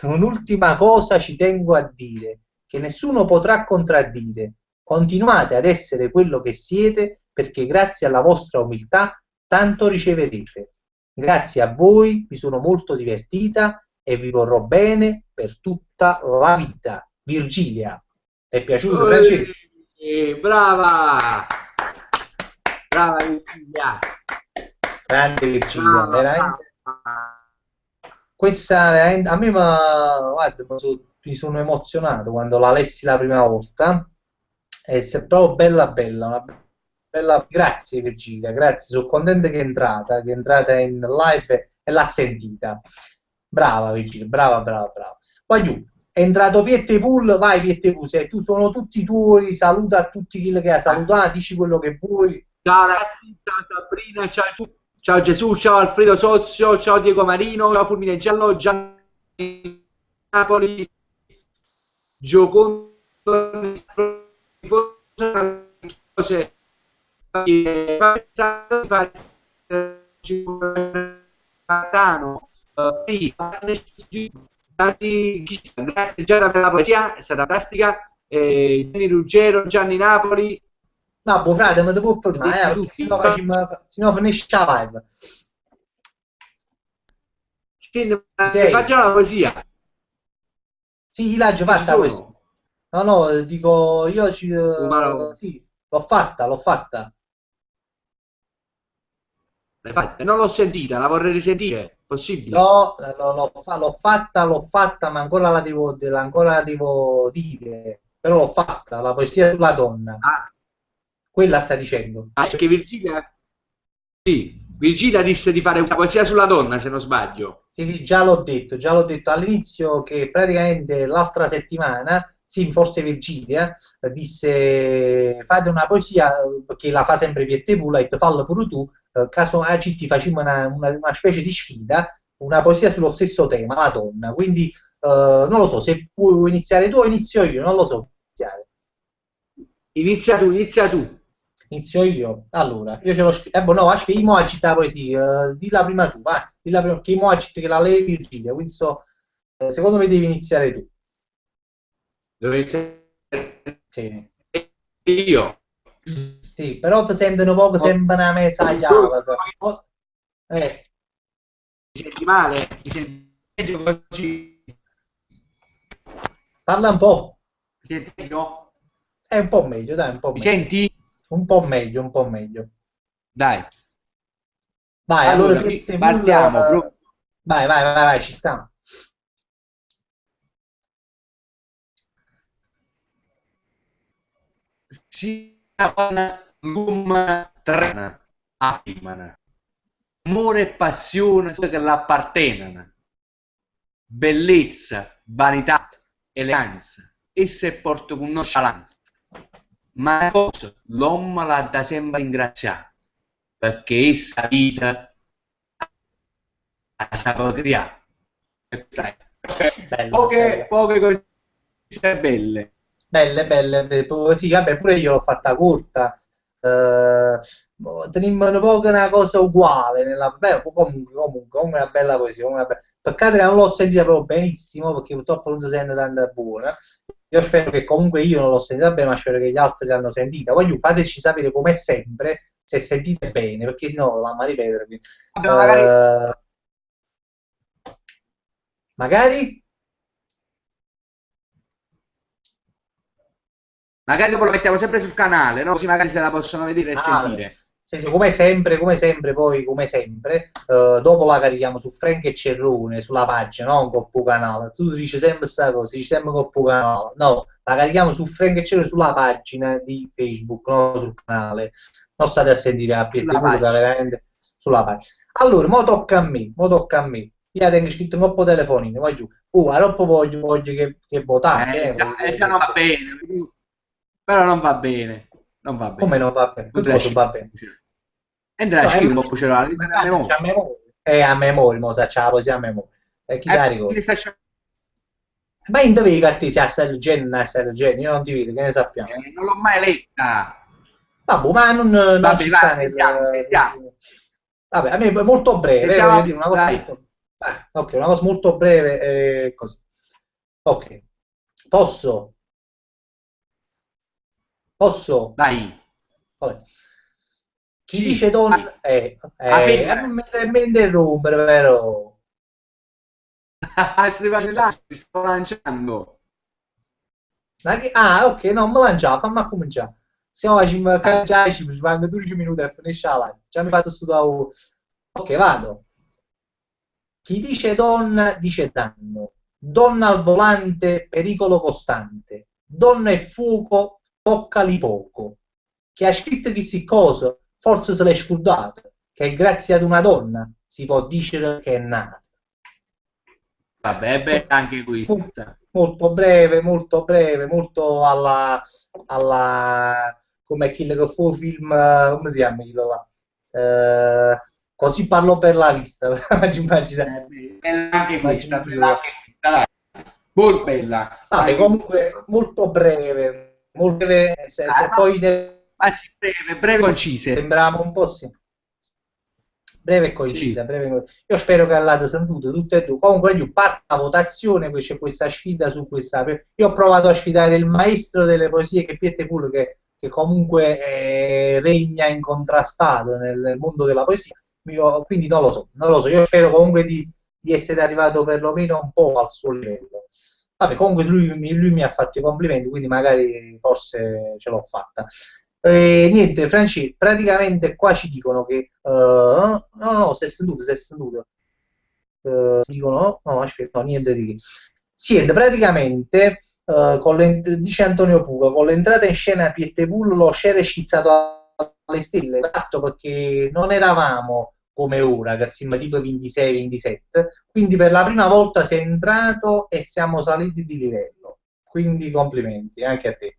Un'ultima cosa ci tengo a dire, che nessuno potrà contraddire. Continuate ad essere quello che siete, perché grazie alla vostra umiltà tanto riceverete. Grazie a voi, mi sono molto divertita e vi vorrò bene per tutta la vita. Virgilia, ti è piaciuto, Francesco? Brava! Brava Virgilia! Grande Virgilia, Brava, veramente. brava. Questa veramente, a me guarda, mi sono emozionato quando la lessi la prima volta. E se proprio bella bella, grazie Virgilia, grazie, sono contento che è entrata in live e l'ha sentita. Brava Virgilia, brava, brava, brava. Poi giù, è entrato Piette Pool, vai Piette Pool, se tu sono tutti tuoi, saluta a tutti chi che ha salutato, dici quello che vuoi. Ciao ragazzi, ciao Sabrina, ciao Gesù, ciao Alfredo Sozio, ciao Diego Marino, ciao Fulmine Giallo, Gianni Napoli, Giocondo, grazie Gianni per la poesia, è stata fantastica. Gianni Ruggero, Gianni Napoli, No, buon frate, ma ti può fermare, perché tutti. sennò finisce la live. Fa già la poesia. Sì, l'ha già fatta questa. No, no, dico, io sì, l'ho fatta, l'ho fatta. Non l'ho sentita, la vorrei risentire, possibile? No, l'ho fatta, ma ancora la devo dire. Però l'ho fatta, la poesia sulla donna. Ah, Quella sta dicendo. perché Virgilia? Sì. Virgilia disse di fare una poesia sulla donna, se non sbaglio. Sì, sì, già l'ho detto all'inizio che praticamente l'altra settimana, sì, forse Virgilia, disse fate una poesia, perché la fa sempre Piette Pulit, falla pure tu, caso ti facciamo una specie di sfida, una poesia sullo stesso tema, la donna, quindi non lo so, se puoi iniziare tu o inizio io, non lo so. Inizia tu. Inizio io. Allora, io ce l'ho scritto. Boh, no, aspetta, io mo agita la poesia. Dilla prima tu, vai. Dilla prima, che mo agita che la lei Virgilia. Quindi secondo me devi iniziare tu. Devo iniziare Sì. io. Sì, però ti sentono poco, sembra una mesa chiave. Mi senti male? Mi senti meglio così? Parla un po'. Mi senti meglio? È un po' meglio, dai, un po' Mi meglio. senti? Un po' meglio, un po' meglio. Dai. Vai, allora Piette partiamo. Vai, ci stiamo. Sia con l'um trena affirmano. Amore e passione che l'appartengono. Bellezza, vanità, eleganza. Esse porto con nonchalance. Ma cosa l'uomo l'ha da sempre ringraziare, perché essa vita la sa creare. Poche cose belle. Belle, sì, vabbè, pure io l'ho fatta corta. Tenimmo poco una cosa uguale comunque una bella poesia, peccato che non l'ho sentita proprio benissimo perché purtroppo non si sente tanto buona. Io spero che comunque io non l'ho sentita bene, ma spero che gli altri l'hanno sentita. Voglio fateci sapere come sempre se sentite bene, perché sennò la ripetere. Magari Magari dopo lo mettiamo sempre sul canale, no? Così magari se la possono vedere e sentire. Sì, come sempre, poi come sempre, dopo la carichiamo su Frank e Cerrone sulla pagina, non Coppu Canale. Tu dici sempre questa cosa, dici sempre Coppu Canale. No, la carichiamo su Frank e Cerrone sulla pagina di Facebook, non sul canale. Non state a sentire a Piette Pulga, veramente sulla pagina. Allora, mo tocca a me. Io tengo scritto un coppo telefonino, vai giù. Voglio che votate. Già non va bene. Però non va bene. Non va bene. Come non va bene? Che cosa va bene? Entra a scrivere un po' a memoria. A memoria, mo sa la poesia a memoria. Chi sa ricorda? Ma in dove i carti si Assalgeni, io non ti vedo, che ne sappiamo? Non l'ho mai letta. Vabbè, ma non ci sta sentiamo. Vabbè, a me è molto breve, voglio dire una cosa molto... ok, una cosa molto breve, così. Ok. Posso? Vai. Vabbè. Chi dice donna mi interrompere, però. Si sto lanciando. Ok, non me lanciare, fammi cominciare. Stiamo facendo già ci manca 12 minuti e finisce la live. Già mi fate studiare. Ok, vado. Chi dice donna dice danno. Donna al volante, pericolo costante. Donna e fuoco, toccali poco. Chi ha scritto queste cose, forse se l'è scordato, che grazie ad una donna si può dire che è nata. Vabbè, beh, anche questa. Molto breve, molto alla come quello che fu film, come si chiama quello là? Così parlo per la vista. Anche questa, molto bella. Vabbè, comunque molto breve, se poi breve concise. Sembrava un po' sì. Breve e concisa, Io spero che l'abbiate sentito tutte e due. Comunque io parto la votazione, poi c'è questa sfida su questa. Io ho provato a sfidare il maestro delle poesie che Piette Pul, che comunque regna incontrastato nel mondo della poesia. Quindi non lo so. Io spero comunque di essere arrivato perlomeno un po' al suo livello. Vabbè, comunque lui mi ha fatto i complimenti, quindi magari forse ce l'ho fatta. Niente, Franci, praticamente qua ci dicono che no, si è sentito. Dicono no, aspetta, no, niente di che. Siete praticamente dice Antonio Puga, con l'entrata in scena Piette Pool lo share è schizzato alle stelle, esatto, perché non eravamo come ora, che siamo tipo 26-27, quindi per la prima volta sei entrato e siamo saliti di livello, quindi complimenti anche a te.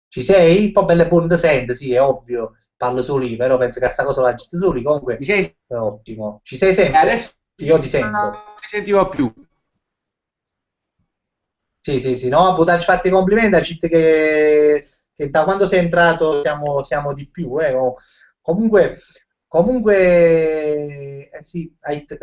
Ci sei? Poi belle buone te sente, sì, è ovvio, parlo solo io, però penso che a sta cosa la gente soli, comunque Mi senti? è ottimo. Ci sei sempre? Adesso Io ti non sento. ti sentivo più. Sì, sì, sì, no, Butanci fatti i complimenti, a Cit che da quando sei entrato siamo di più, comunque, sì,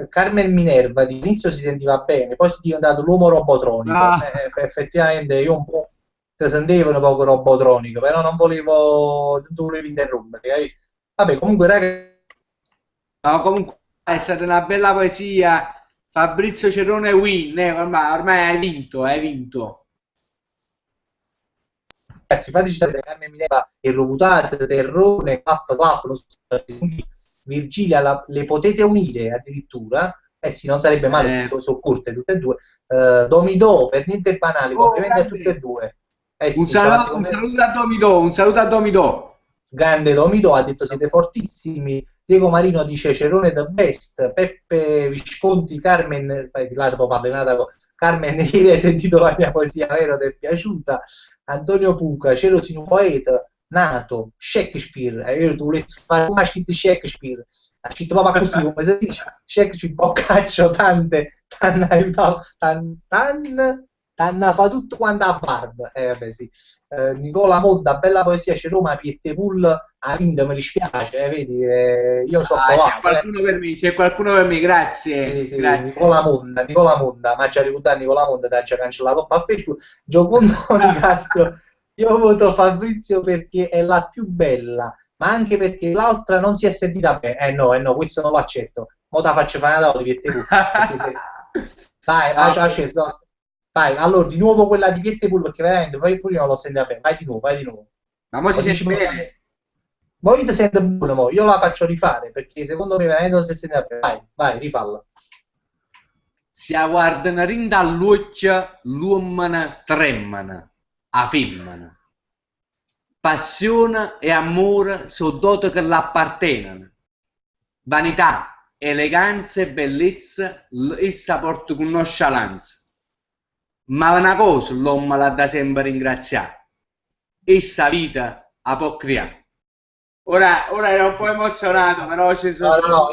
Carmen Minerva di inizio si sentiva bene, poi si è diventato l'uomo robotronico, Ah, effettivamente io un po' ti sentivo un poco robotronico, però non volevo interrompere, vabbè, comunque ragazzi, no, comunque è stata una bella poesia. Fabrizio Cerrone win, ormai hai vinto, hai vinto. fateci sapere Carmen Mineva e Rovutate, Terrone, Clap, Clap, non so se Virgilia, le potete unire addirittura, eh sì, non sarebbe male perché Eh, sono corte tutte e due. Domidò, per niente banali, oh, complimenti a tutte e grande. due. Eh sì, ci ha fatti Un complimenti. saluto a Domidò, un saluto a Domidò. Grande Domidò ha detto siete fortissimi. Diego Marino dice Cerone the best. Peppe Visconti, Carmen, di là dopo parla Carmen, ieri hai sentito la mia poesia, vero? Ti è piaciuta? Antonio Puca, Cielo in un poeta, nato, Shakespeare, io tu volessi fare come ha scritto Shakespeare, ha scritto proprio così come si dice, Shakespeare, Boccaccio, tante, t'hanno aiutato, t'hanno fatto tutto quanto a barba, vabbè sì. Nicola Monda, bella poesia, c'è Roma, Piettepool ha vinto, mi dispiace, vedi, io ci ho Ah, c'è provato, qualcuno per me, c'è qualcuno per me, Sì, grazie, sì, grazie. Nicola Monda, ma già ricordato Nicola Monda, ti ha già cancellato a Facebook. Giocondo Nicastro, io voto Fabrizio perché è la più bella, ma anche perché l'altra non si è sentita bene. Eh no, questo non lo accetto. Mo' te faccio fare una di Piettepool, perché se... Vai, Ah, ha sceso, no. Vai, allora di nuovo quella di Piettepool, perché veramente poi pure io non l'ho sentita bene. Vai di nuovo, vai di nuovo. ma mo si Così ci sente possiamo... bene? Voi ti sente buono, mo. Io la faccio rifare, perché secondo me veramente non si è sentita bene. Vai, rifalla. Si guardano rinda all'occhio, l'uomo tremano, a femmina. Passione e amore sono doti che l'appartengono. Vanità, eleganza e bellezza, essa porta con nonchalance. Ma una cosa l'uomo l'ha da sempre ringraziare. Essa vita la può creare. Ora ero un po' emozionato, però ci No, sono... no, no,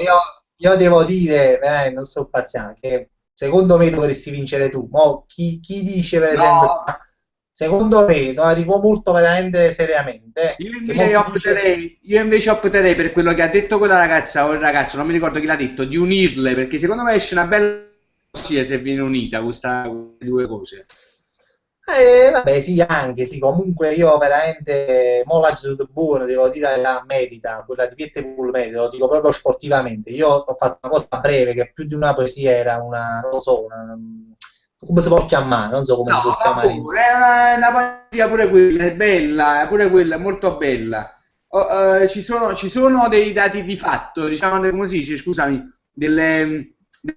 io devo dire, non sto pazziando, che secondo me dovresti vincere tu. Mo, chi dice per esempio, No, secondo me, no, arrivo molto veramente seriamente, che mo chi dice, io invece opterei per quello che ha detto quella ragazza o il ragazzo, non mi ricordo chi l'ha detto, di unirle, perché secondo me esce una bella poesia se viene unita queste due cose. vabbè, sì, anche, sì, comunque io veramente, mo la Gesù buono, devo dire la merita, quella di Pietro merita, lo dico proprio sportivamente. Io ho fatto una cosa breve, che più di una poesia era non lo so, come si può chiamare, non so come No, si può vabbè, chiamare. è una poesia pure quella, è bella, pure quella è molto bella. Ci sono dei dati di fatto, diciamo, come si dice, scusami, delle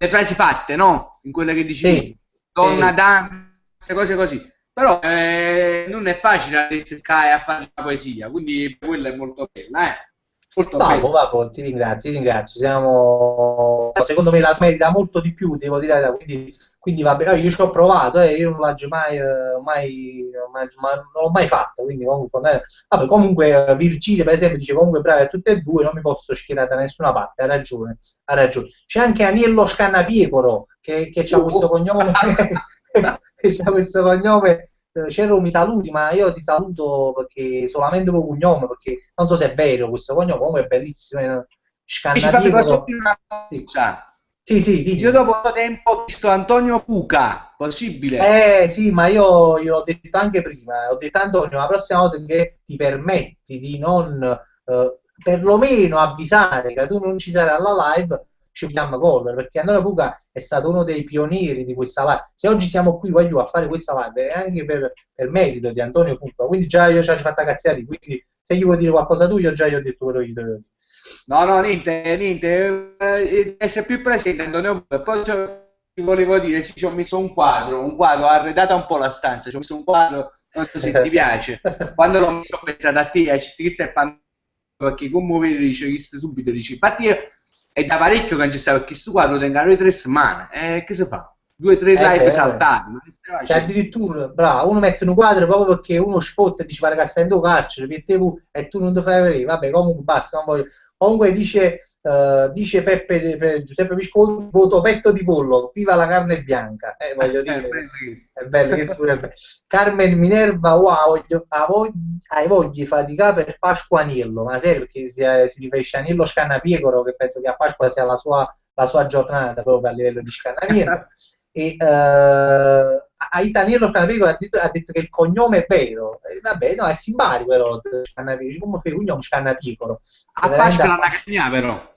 frasi fatte, no? In quelle che dici tu, Sì, donna, sì. dama, queste cose così. Però non è facile azzeccare a fare una poesia, quindi quella è molto bella, eh? Molto bella. Vabbè, ti ringrazio. Secondo me la merita molto di più, devo dire, la verità, quindi va bene. Io ci ho provato, io non l'ho non l'ho mai fatto, quindi comunque, vabbè, comunque Virgilio per esempio dice comunque bravi a tutte e due, non mi posso schierare da nessuna parte, ha ragione, ha ragione. C'è anche Aniello Scannapiecoro che ha questo cognome, che ha questo cognome. Cero mi saluti, ma io ti saluto perché solamente per cognome, perché non so se è vero questo cognome, comunque è bellissimo. Invece Fabio, posso Scannapiecolo. dire una Sì, cosa? sì, sì, Io dimmi. dopo un po' di tempo ho visto Antonio Cuca, possibile? Sì, ma io gliel'ho detto anche prima, ho detto Antonio, la prossima volta che ti permetti di non perlomeno avvisare che tu non ci sarai alla live, ci chiama Colver, perché Antonio Puca è stato uno dei pionieri di questa live. Se oggi siamo qui, voglio a fare questa live, è anche per merito di Antonio Puca, quindi già io ci ho fatto cazziati, quindi se gli vuoi dire qualcosa tu, io già gli ho detto quello che gli devo dire. No, no, niente, niente, essere più presente, Antonio Cuca. Poi ti volevo dire, sì, ci ho messo un quadro, ho arredata un po' la stanza, ci ho messo un quadro, non so se ti piace. Quando l'ho messo ho pensato a te, a Cristo e Pandora, perché come vedi dice che subito dici infatti è da parecchio che non ci sta perché sto qua lo tengono 3 settimane che si fa? 2 o 3 live saltati ma che stai cioè, addirittura bravo, uno mette un quadro proprio perché uno sfotta e dice pare che stai in carcere e tu non ti fai vedere, vabbè comunque basta, non voglio. Comunque dice Giuseppe Visconti, voto petto di pollo, viva la carne bianca, voglio dire, è bello che sarebbe. Carmen Minerva, wow, hai voglia di faticare per Pasqua Agnello, ma serio perché si riferisce a Agnello Scannapiecoro, che penso che a Pasqua sia la sua giornata proprio a livello di scannamento. E Itaniello Scannapiecoro ha detto che il cognome è vero, vabbè no è simpatico però come fai il cognome Scannapiecolo a Pasqua la cagna però a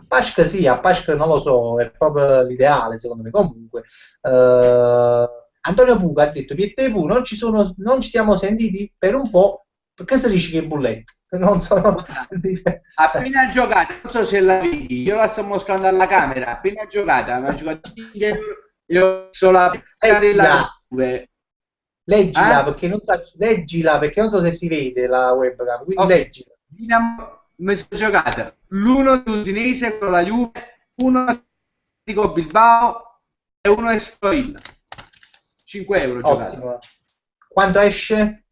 Pasqua sì, a Pasqua non lo so, è proprio l'ideale secondo me. Comunque Antonio Puga ha detto Piette Pu non ci siamo sentiti per un po', perché si dice che è bulletta non so appena giocata, non so se la vedi, io la sto mostrando alla camera, appena giocata ma ha giocato io sono la della Juve. Leggila perché non so se si vede la webcam, quindi okay. leggila. Mi sono giocata l'uno l'Udinese con la Juve, uno con Bilbao e uno Estoril. 5 euro Ottimo. giocato. Quanto esce?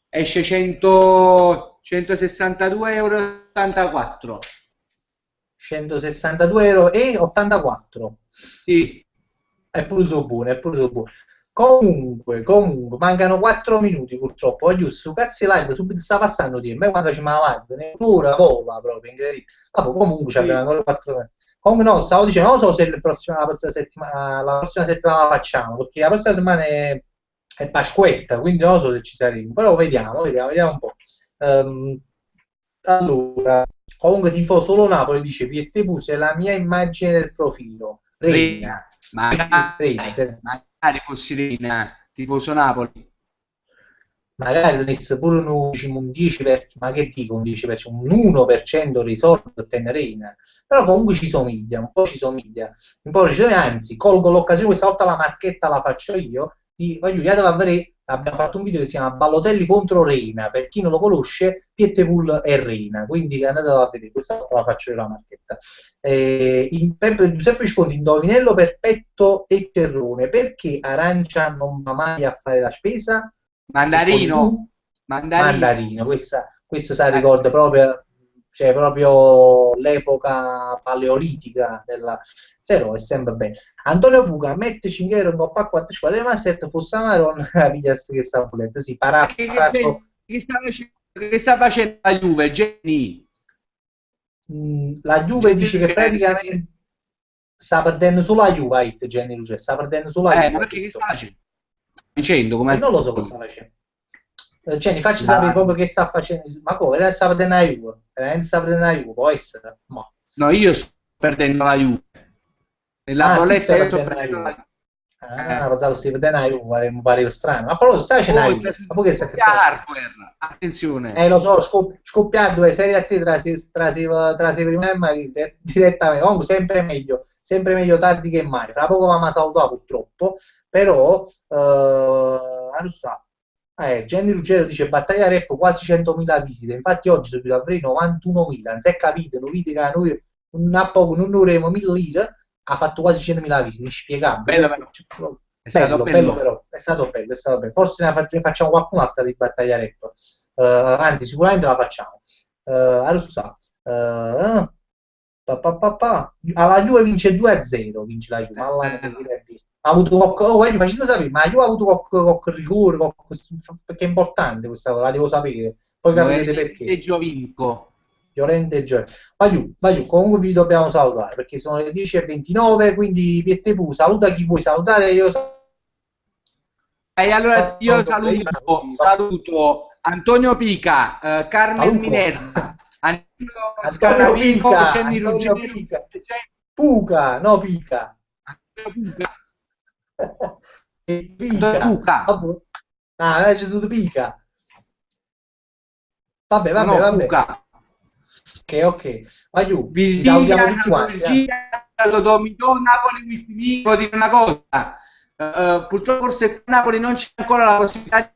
Esce 162,84 euro. 162 euro e 84. Sì. È pure so buono, è pure so buono. Comunque, mancano 4 minuti purtroppo. Voglio su cazzo live, subito sta passando di me quando c'è la live, un'ora vola proprio, incredibile. Vabbè, comunque abbiamo ancora 4 minuti. Comunque no, stavo dicendo, non so se la prossima settimana la facciamo, perché la prossima settimana è Pasquetta, quindi non so se ci saremo, però vediamo un po'. Allora, comunque tifo solo Napoli, dice Piette Puse, è la mia immagine del profilo. Reina. Magari fossi Reina, tifoso Napoli. Magari tenesse pure un 10%, ma che dico un 10%, un 1% risolto Reina. Però comunque ci somiglia, un po' ci somiglia. Anzi, colgo l'occasione, questa volta la marchetta la faccio io, abbiamo fatto un video che si chiama Ballotelli contro Reina, per chi non lo conosce Piettepool è Reina, quindi andate a vedere, questa volta la faccio io la marchetta. Giuseppe Visconti, indovinello per Petto e Terrone, perché Arancia non va mai a fare la spesa? Mandarino, questa si ricorda proprio, cioè proprio l'epoca paleolitica però è sempre bene. Antonio Puga mette 5 euro in coppa a 4 squadre ma 7 fosse Maron pigliasse che sta volendo si che sta facendo la Juve Jenny? La Juve dice che praticamente sta perdendo solo la Juve Jenny Luce, sta perdendo solo la Juve ma perché che sta facendo? Dicendo come non lo so cosa sta facendo. Jenny, facci sapere proprio che sta facendo. Ma come? Sta perdendo la Juve? Veramente sta perdendo la Juve? Può essere? No, io sto perdendo la Juve. Nella bolletta io sto perdendo la Juve. Pensavo stai perdendo la Juve, mi pareva strano. Ma però stai c'è la Juve. Ma poi che hardware, attenzione. Lo so, scoppiare serie a te tra se prima direttamente. Comunque sempre meglio tardi che mai. Fra poco vamo a salutare purtroppo, però Gianni Ruggero dice battaglia rap quasi 100.000 visite, infatti oggi sono più avrei 91.000, non si è capito, non vedi che noi non avremo 1.000 lire, ha fatto quasi 100.000 visite, inspiegabile. È stato bello. Forse ne facciamo qualcun'altra di battaglia rap, anzi sicuramente la facciamo. Alla Juve vince 2-0, vince la Juve. Ha avuto facendo sapere, ma io ho avuto qualche rigore, perché è importante questa cosa, la devo sapere. Poi capite perché. Llorente e Gioia. Vai giù, comunque vi dobbiamo salutare perché sono le 10:29, quindi Piette Pu, saluta chi vuoi salutare. Allora io saluto Antonio Pica, Carmen Minerva, Antonio Pica, Puca, no Pica. Pica. Gesù Pica. Vabbè. Ok. Vai giù. Vi salutiamo tutti quanti. Napoli, devo dire una cosa. Purtroppo forse Napoli non c'è ancora la possibilità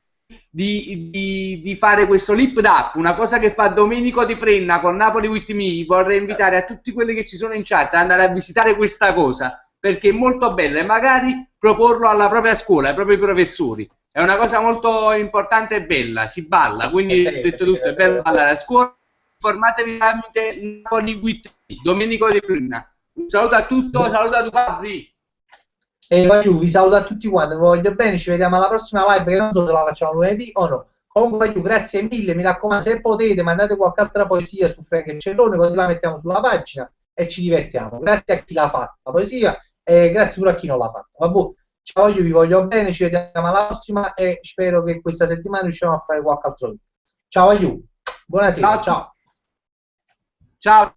di fare questo lip dap, una cosa che fa Domenico Di Frenna con Napoli With Me. Vorrei invitare a tutti quelli che ci sono in chat ad andare a visitare questa cosa, perché è molto bella, e magari proporlo alla propria scuola, ai propri professori. È una cosa molto importante e bella, si balla, quindi ho detto tutto, è bello ballare a scuola. Informatevi tramite Napoli With Me, Domenico Di Frenna. Un saluto a tutti, saluto a tu Fabri. E vi saluto a tutti quanti, vi voglio bene, ci vediamo alla prossima live, che non so se la facciamo lunedì o no. Comunque grazie mille, mi raccomando, se potete mandate qualche altra poesia su Frank e Cellone, così la mettiamo sulla pagina e ci divertiamo. Grazie a chi l'ha fatta la poesia e grazie pure a chi non l'ha fatta. Vabbè, ciao, io vi voglio bene, ci vediamo alla prossima e spero che questa settimana riusciamo a fare qualche altro video. Ciao, buonasera, ciao. Ciao.